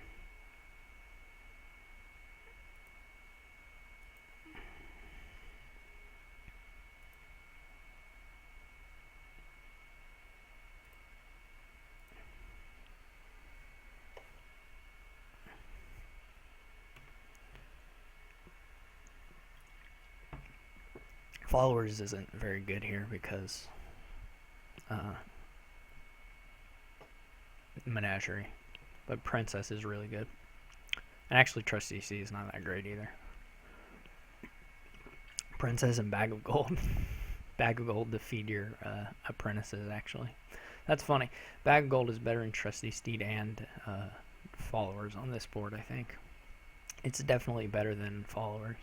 Followers isn't very good here because menagerie, but princess is really good. And actually, trusty C is not that great either. Princess and bag of gold. Bag of gold to feed your apprentices, actually. That's funny. Bag of gold is better in trusty steed and followers on this board, I think. It's definitely better than followers.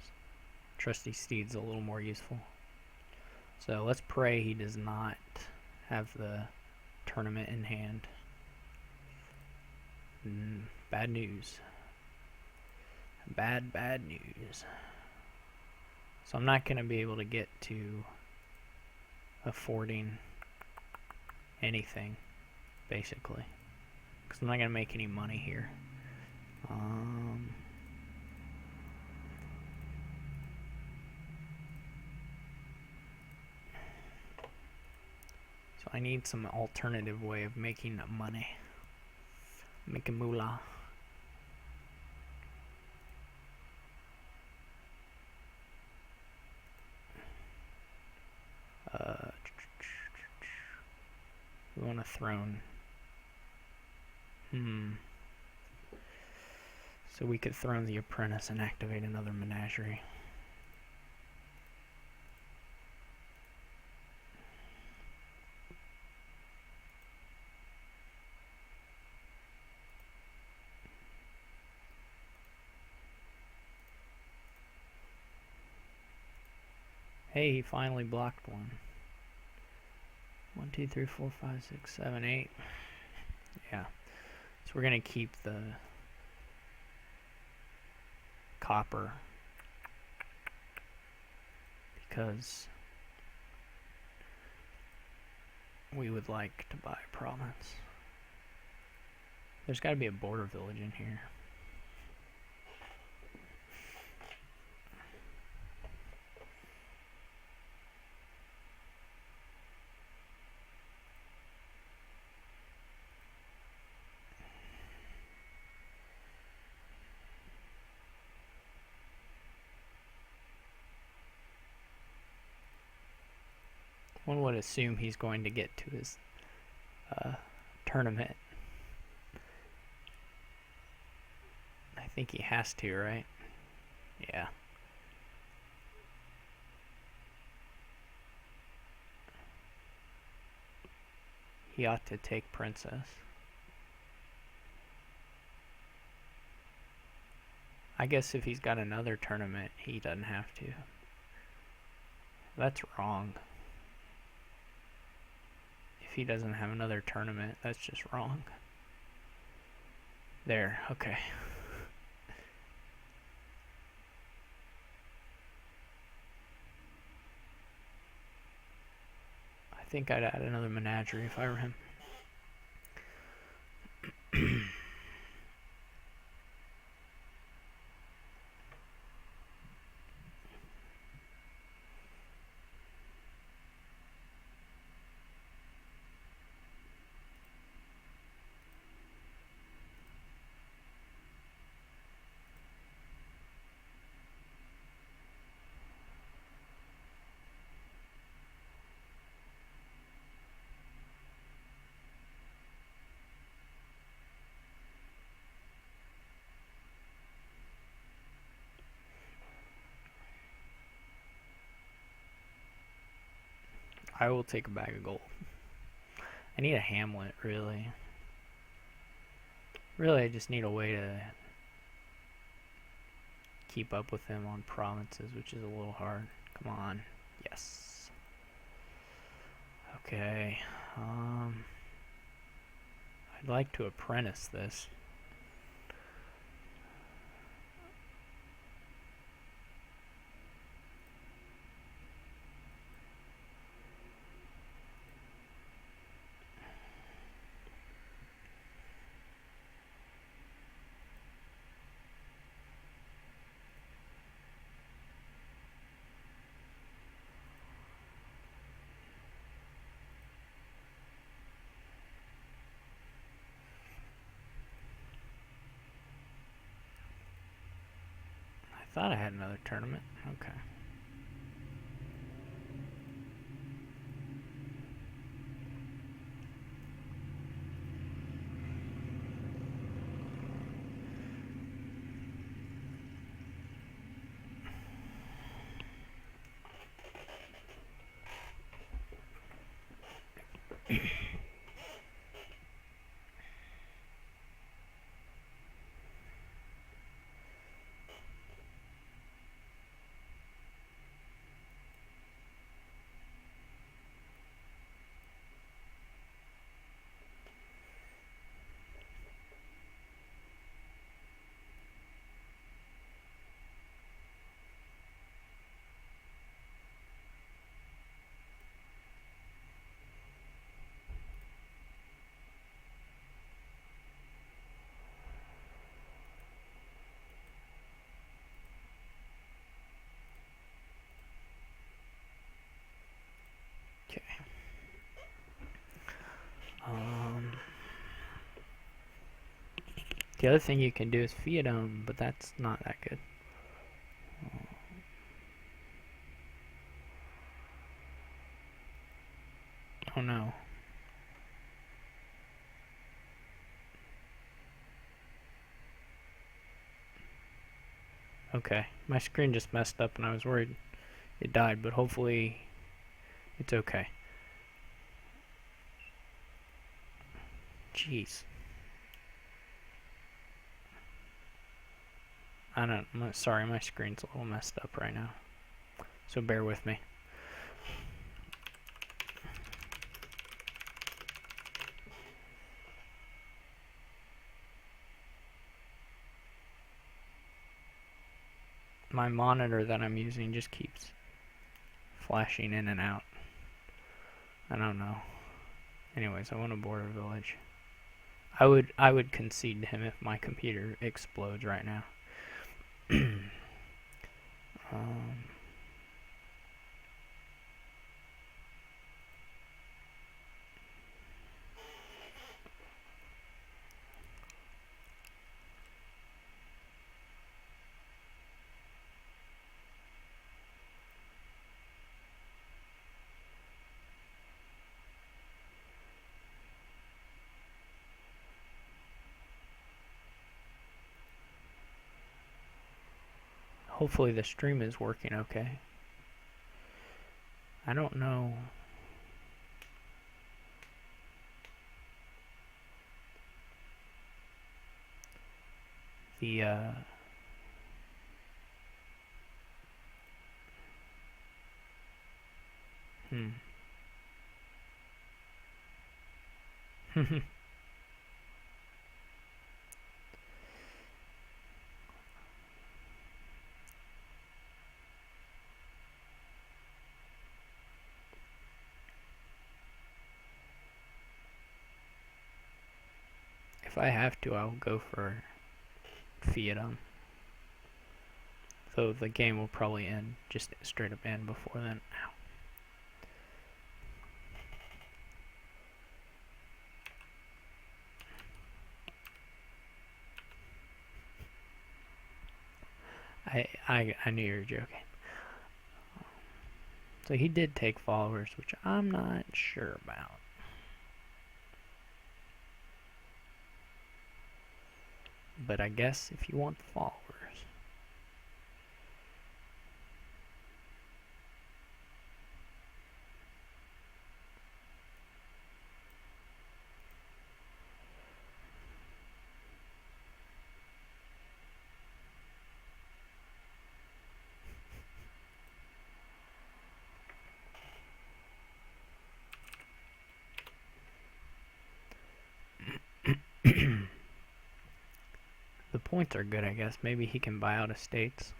Trusty steed's a little more useful. So let's pray he does not have the tournament in hand. Bad news. Bad news. So I'm not going to be able to get to affording anything, basically. Because I'm not going to make any money here. So I need some alternative way of making money. Making moolah. We want a throne. So we could throne the apprentice and activate another menagerie. Hey, he finally blocked one. 1, 2, 3, 4, 5, 6, 7, 8. Yeah. So we're gonna keep the copper because we would like to buy a province. There's got to be a border village in here. One would assume he's going to get to his tournament. I think he has to, right? Yeah. He ought to take princess. I guess if he's got another tournament, he doesn't have to. That's wrong. If he doesn't have another tournament, that's just wrong. There, okay. I think I'd add another menagerie if I were him. I will take a bag of gold. I need a Hamlet, really. Really, I just need a way to keep up with him on provinces, which is a little hard. Come on. Yes. Okay. I'd like to apprentice this. I thought I had another tournament. Okay. Okay. The other thing you can do is Fiat, but that's not that good. Oh no. Okay, my screen just messed up and I was worried it died, but hopefully it's okay. Jeez. Sorry, my screen's a little messed up right now. So bear with me. My monitor that I'm using just keeps flashing in and out. I don't know. Anyways, I want to border village. I would concede to him if my computer explodes right now. Hopefully the stream is working okay. I don't know. The Hmm. If I have to, I'll go for Fiat. So the game will probably end, just straight up end before then. Ow. I knew you were joking. So he did take followers, which I'm not sure about. But I guess if you want the followers. The points are good, I guess. Maybe he can buy out estates.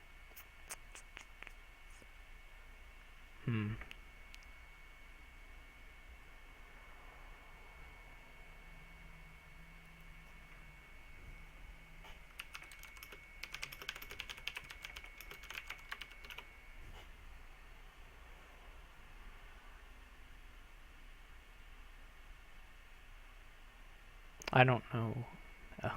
I don't know. Oh.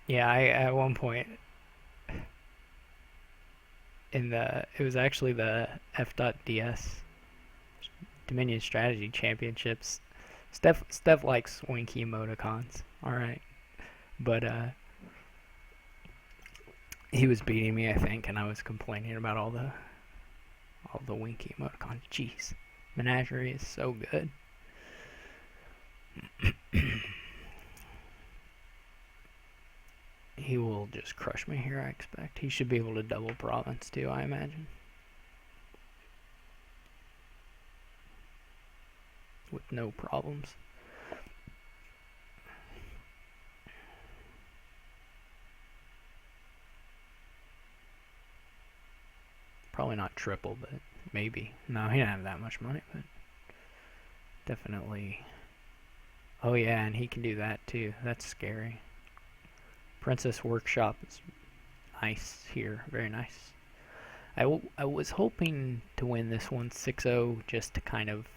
Yeah, I at one point it was actually the F.DS Dominion Strategy Championships. Steph likes winky emoticons, alright. But he was beating me, I think, and I was complaining about all the winky emoticons. Jeez. Menagerie is so good. He will just crush me here, I expect. He should be able to double province too, I imagine. With no problems. Probably not triple, but maybe. No, he didn't have that much money, but definitely. Oh yeah, and he can do that too. That's scary. Princess Workshop is nice here. Very nice. I was hoping to win this one 6-0 just to kind of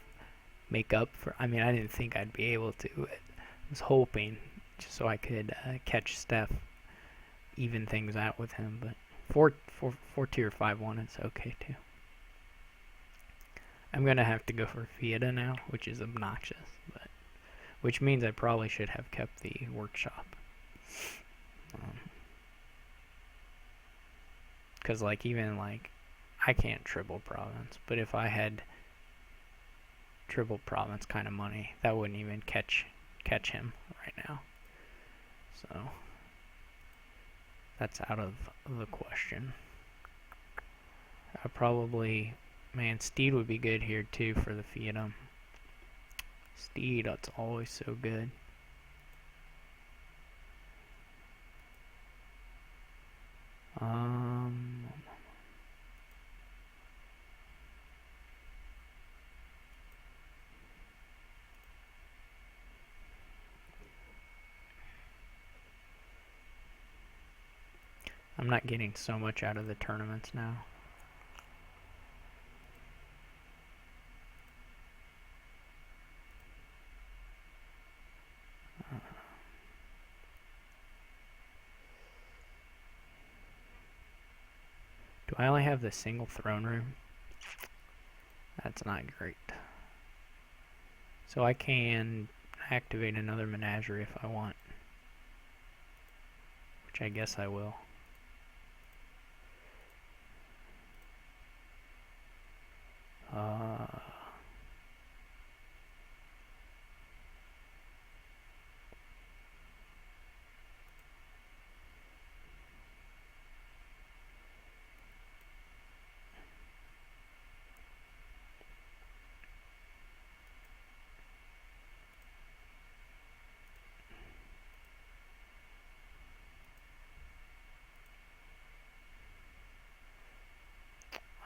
make up for... I mean, I didn't think I'd be able to. I was hoping just so I could catch Steph, even things out with him, but 4-2 or 5-1 is okay too. I'm going to have to go for Fiat now, which is obnoxious, but which means I probably should have kept the workshop. Because even I can't triple province, but if I had triple province kind of money, that wouldn't even catch him right now. So that's out of the question. I probably, man, Steed would be good here too for the Fiat. Steed, that's always so good. I'm not getting so much out of the tournaments now. Do I only have the single throne room? That's not great. So I can activate another menagerie if I want. which I guess I will.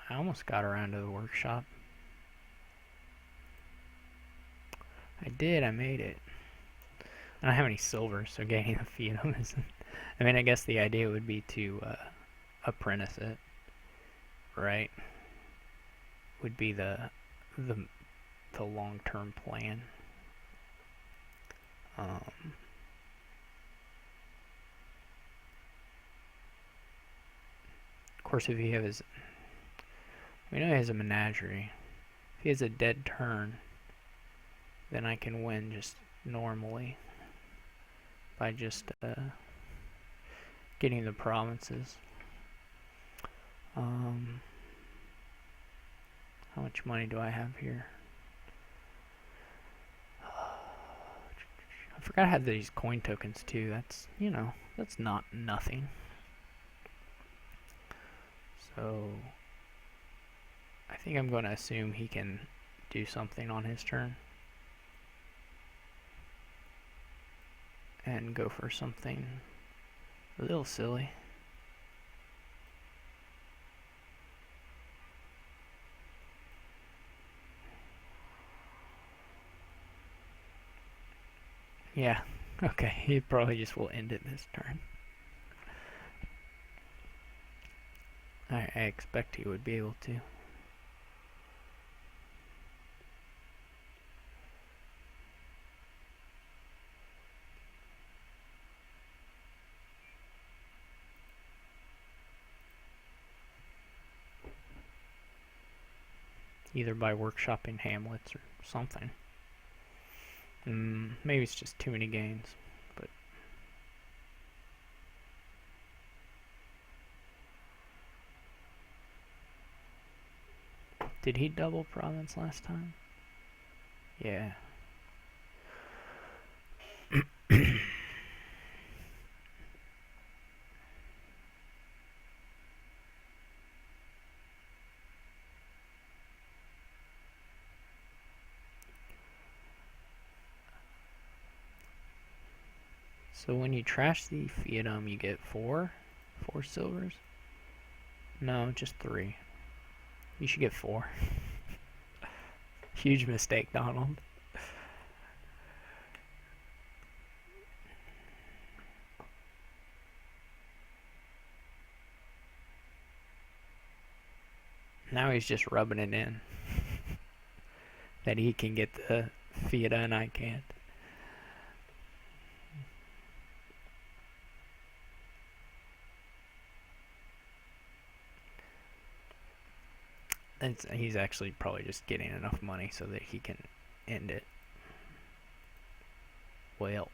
I almost got around to the workshop. I did, I made it. I don't have any silver, so getting a Fiat isn't... I mean, I guess the idea would be to apprentice it, right? Would be the long-term plan. Of course, if he has... We know he has a menagerie. If he has a dead turn, then I can win just normally by just getting the provinces. How much money do I have here? I forgot I had these coin tokens too. That's, you know, that's not nothing. So I think I'm going to assume he can do something on his turn and go for something a little silly. Yeah, okay, he probably just will end it this turn. I expect he would be able to. Either by workshopping hamlets or something. Maybe it's just too many gains, but... Did he double province last time? Yeah. So when you trash the Fiat, you get 4 silvers? No, just 3. You should get 4. Huge mistake, Donald. Now he's just rubbing it in that he can get the Fiat and I can't. He's actually probably just getting enough money so that he can end it. Well.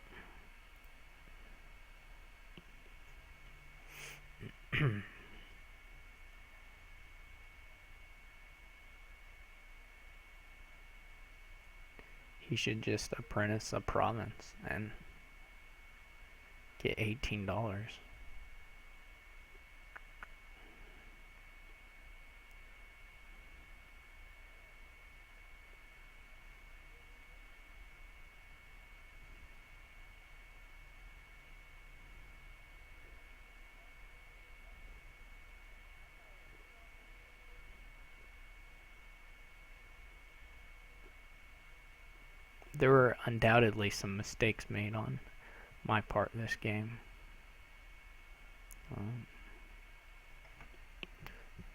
He should just apprentice a province and get $18. There were undoubtedly some mistakes made on my part in this game.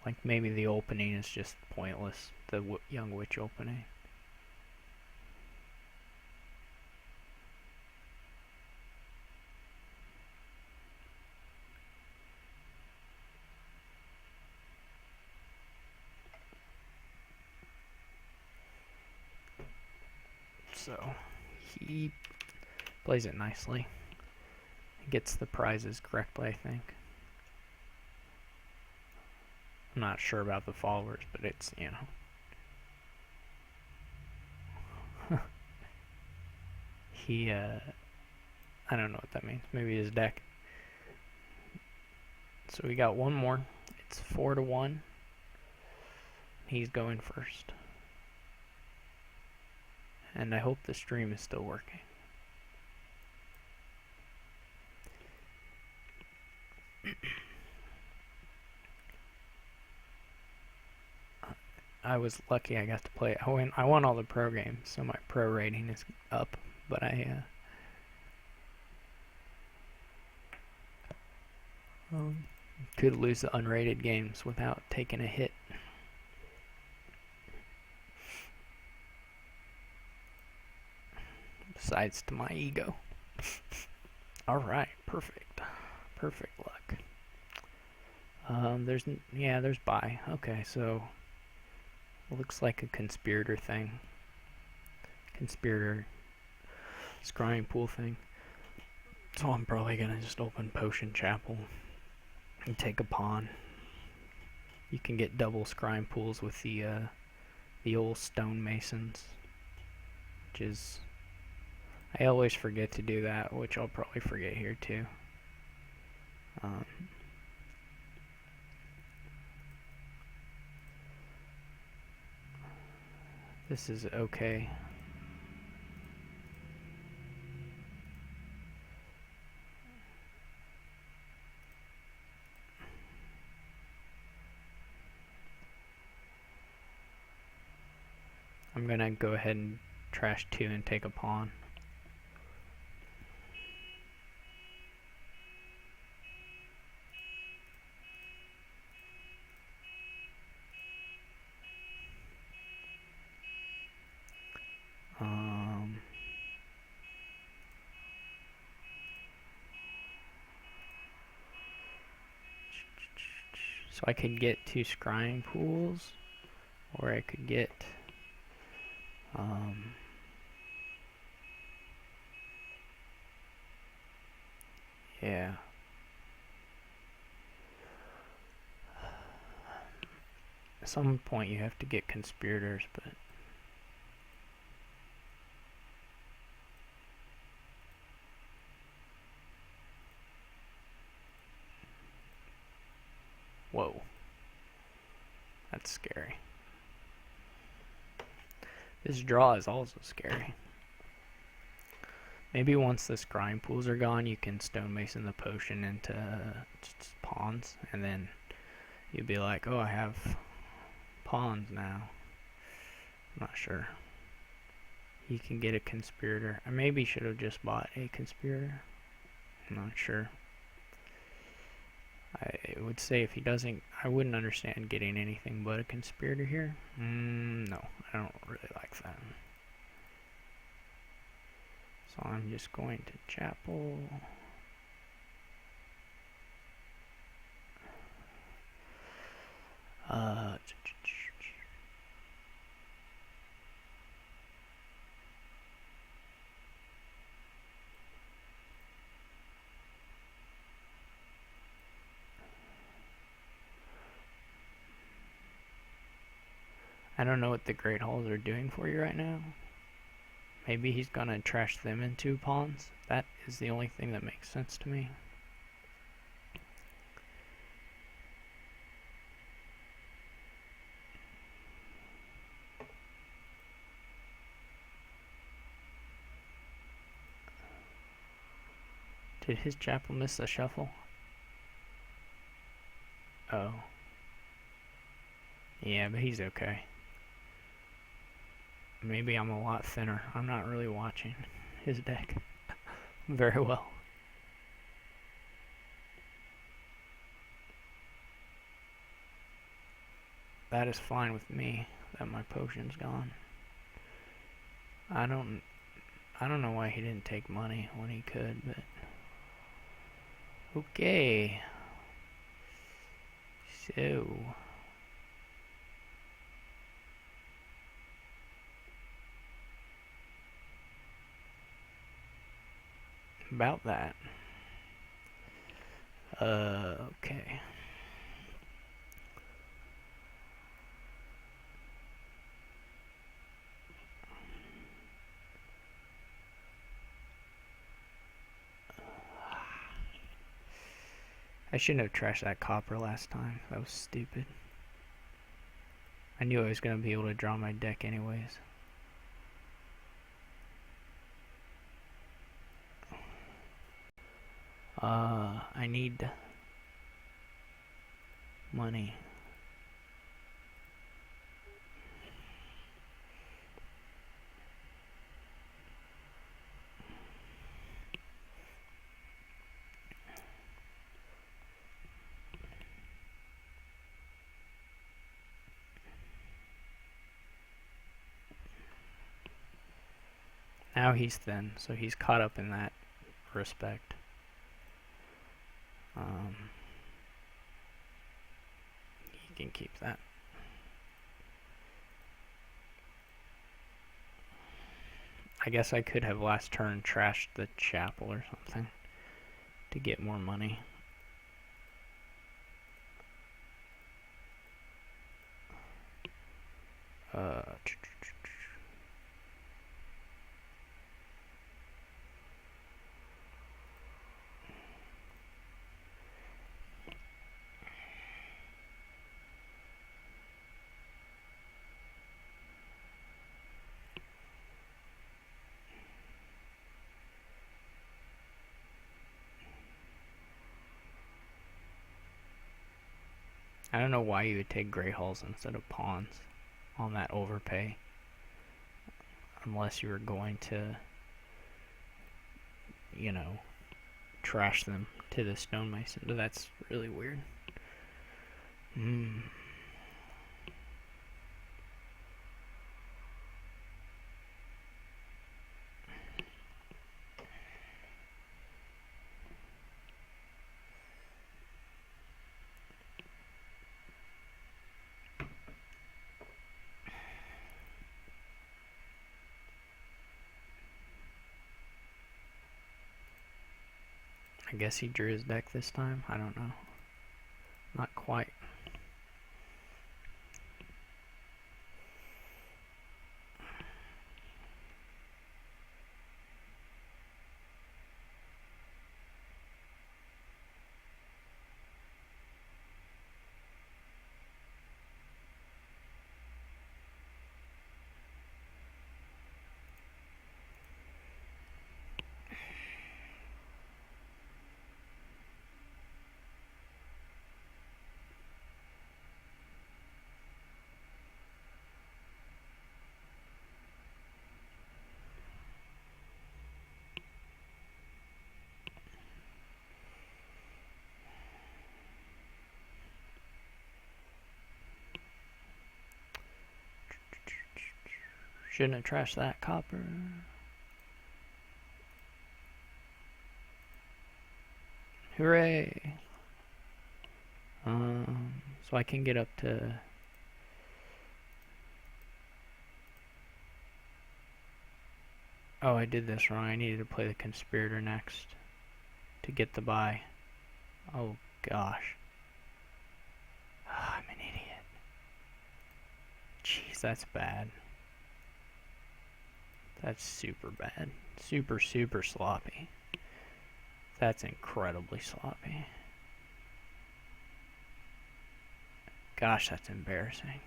Like maybe the opening is just pointless, the young witch opening. So he plays it nicely. gets the prizes correctly, I think. I'm not sure about the followers, but it's, you know. He, I don't know what that means. Maybe his deck. So we got one more. It's 4-1. He's going first. And I hope the stream is still working. I was lucky I got to play it. I won all the pro games, so my pro rating is up, but I could lose the unrated games without taking a hit. Besides to my ego. Alright, perfect. Perfect luck. There's buy. Okay, so looks like a conspirator thing. Conspirator scrying pool thing. So I'm probably gonna just open Potion Chapel and take a pawn. You can get double scrying pools with the old stonemasons, which is, I always forget to do that, which I'll probably forget here too. This is okay. I'm gonna go ahead and trash 2 and take a pawn. So I could get 2 scrying pools, or I could get yeah. At some point you have to get conspirators, but whoa. That's scary. This draw is also scary. Maybe once the scrying pools are gone, you can stonemason the potion into just pawns, and then you'll be like, oh, I have pawns now. I'm not sure. You can get a conspirator. I maybe should have just bought a conspirator. I'm not sure. I would say if he doesn't, I wouldn't understand getting anything but a conspirator here. No, I don't really like that. So I'm just going to chapel. I don't know what the Great Halls are doing for you right now. Maybe he's gonna trash them into pawns. That is the only thing that makes sense to me. Did his chapel miss the shuffle? Oh. Yeah, but he's okay. Maybe I'm a lot thinner. I'm not really watching his deck very well. That is fine with me, that my potion's gone. I don't know why he didn't take money when he could, but okay. So about that. Okay. I shouldn't have trashed that copper last time. That was stupid. I knew I was going to be able to draw my deck anyways. I need money. Now he's thin, so he's caught up in that respect. He can keep that. I guess I could have last turn trashed the chapel or something to get more money. I don't know why you would take gray hulls instead of pawns on that overpay. Unless you were going to, you know, trash them to the stonemason. But that's really weird. I guess he drew his deck this time. I don't know. Not quite. Shouldn't have trashed that copper. Hooray! So I can get up to... Oh, I did this wrong. I needed to play the conspirator next to get the buy. Oh gosh. I'm an idiot. Jeez, that's bad. That's super bad. Super, super sloppy. That's incredibly sloppy. Gosh, that's embarrassing.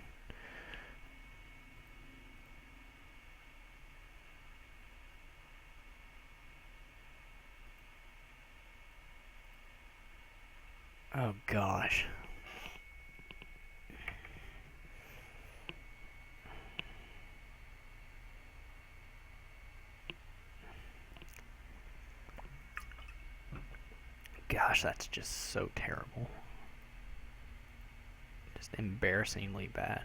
Oh gosh. Gosh, that's just so terrible. Just embarrassingly bad.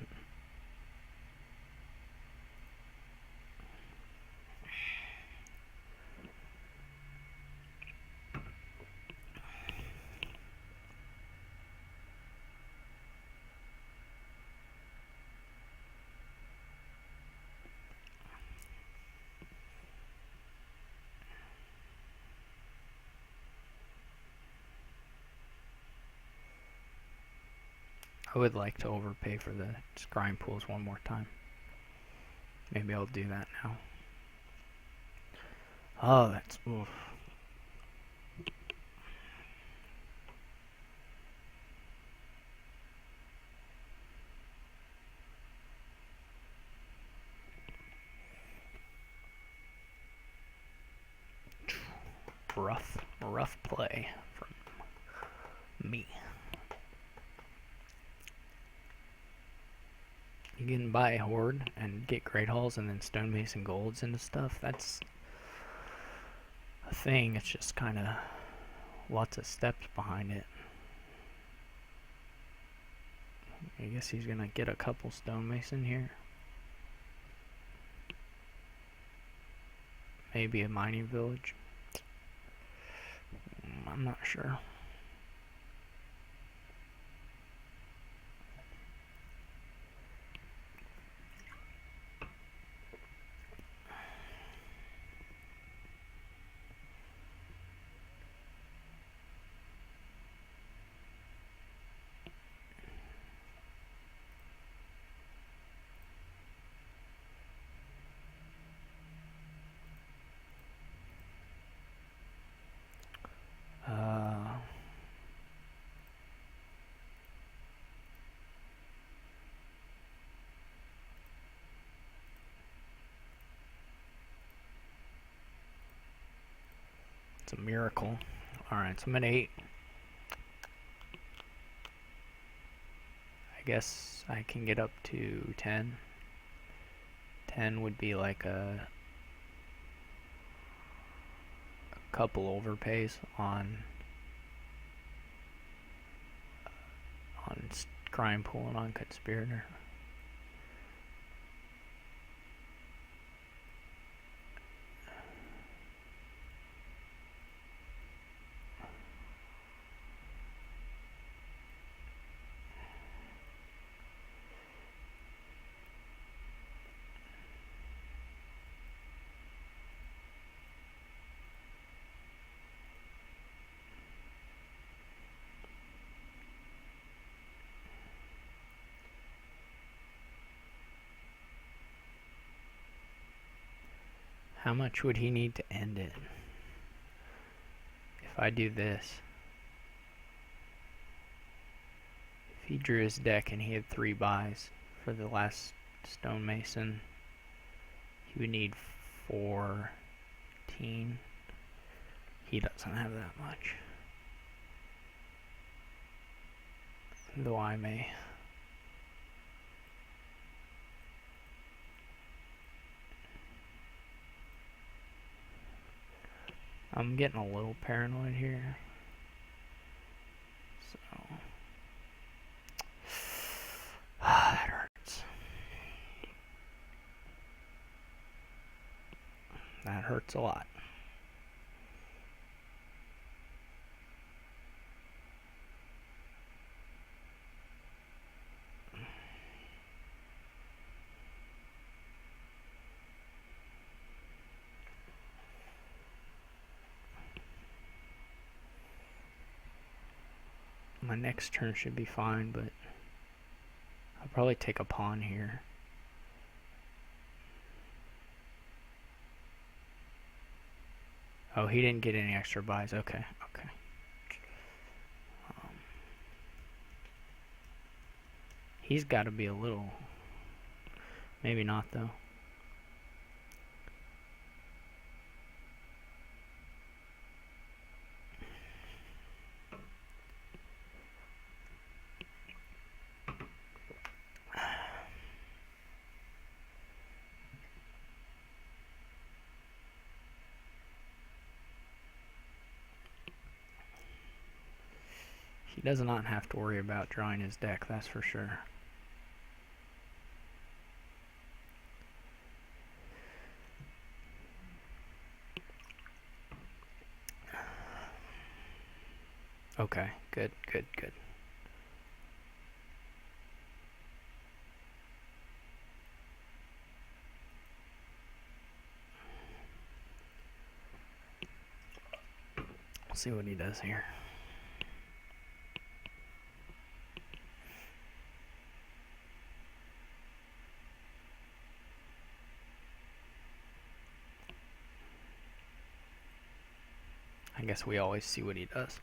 I would like to overpay for the scrying pools one more time. Maybe I'll do that now. Oh, that's... oof. Rough play from me. You can buy a horde and get great hauls and then stonemason golds into stuff. That's a thing. It's just kind of lots of steps behind it. I guess he's gonna get a couple stonemason here. Maybe a mining village. I'm not sure. It's a miracle. Alright, so I'm at 8. I guess I can get up to 10. 10 would be like a couple overpays on crime pool and on conspirator. How much would he need to end it? If I do this. If he drew his deck and he had 3 buys for the last stonemason, he would need 14. He doesn't have that much. Though I may. I'm getting a little paranoid here. So that hurts. That hurts a lot. My next turn should be fine, but I'll probably take a pawn here. Oh, he didn't get any extra buys. Okay. He's got to be a little... Maybe not, though. He does not have to worry about drawing his deck, that's for sure. Okay, good. Let's see what he does here. I guess we always see what he does.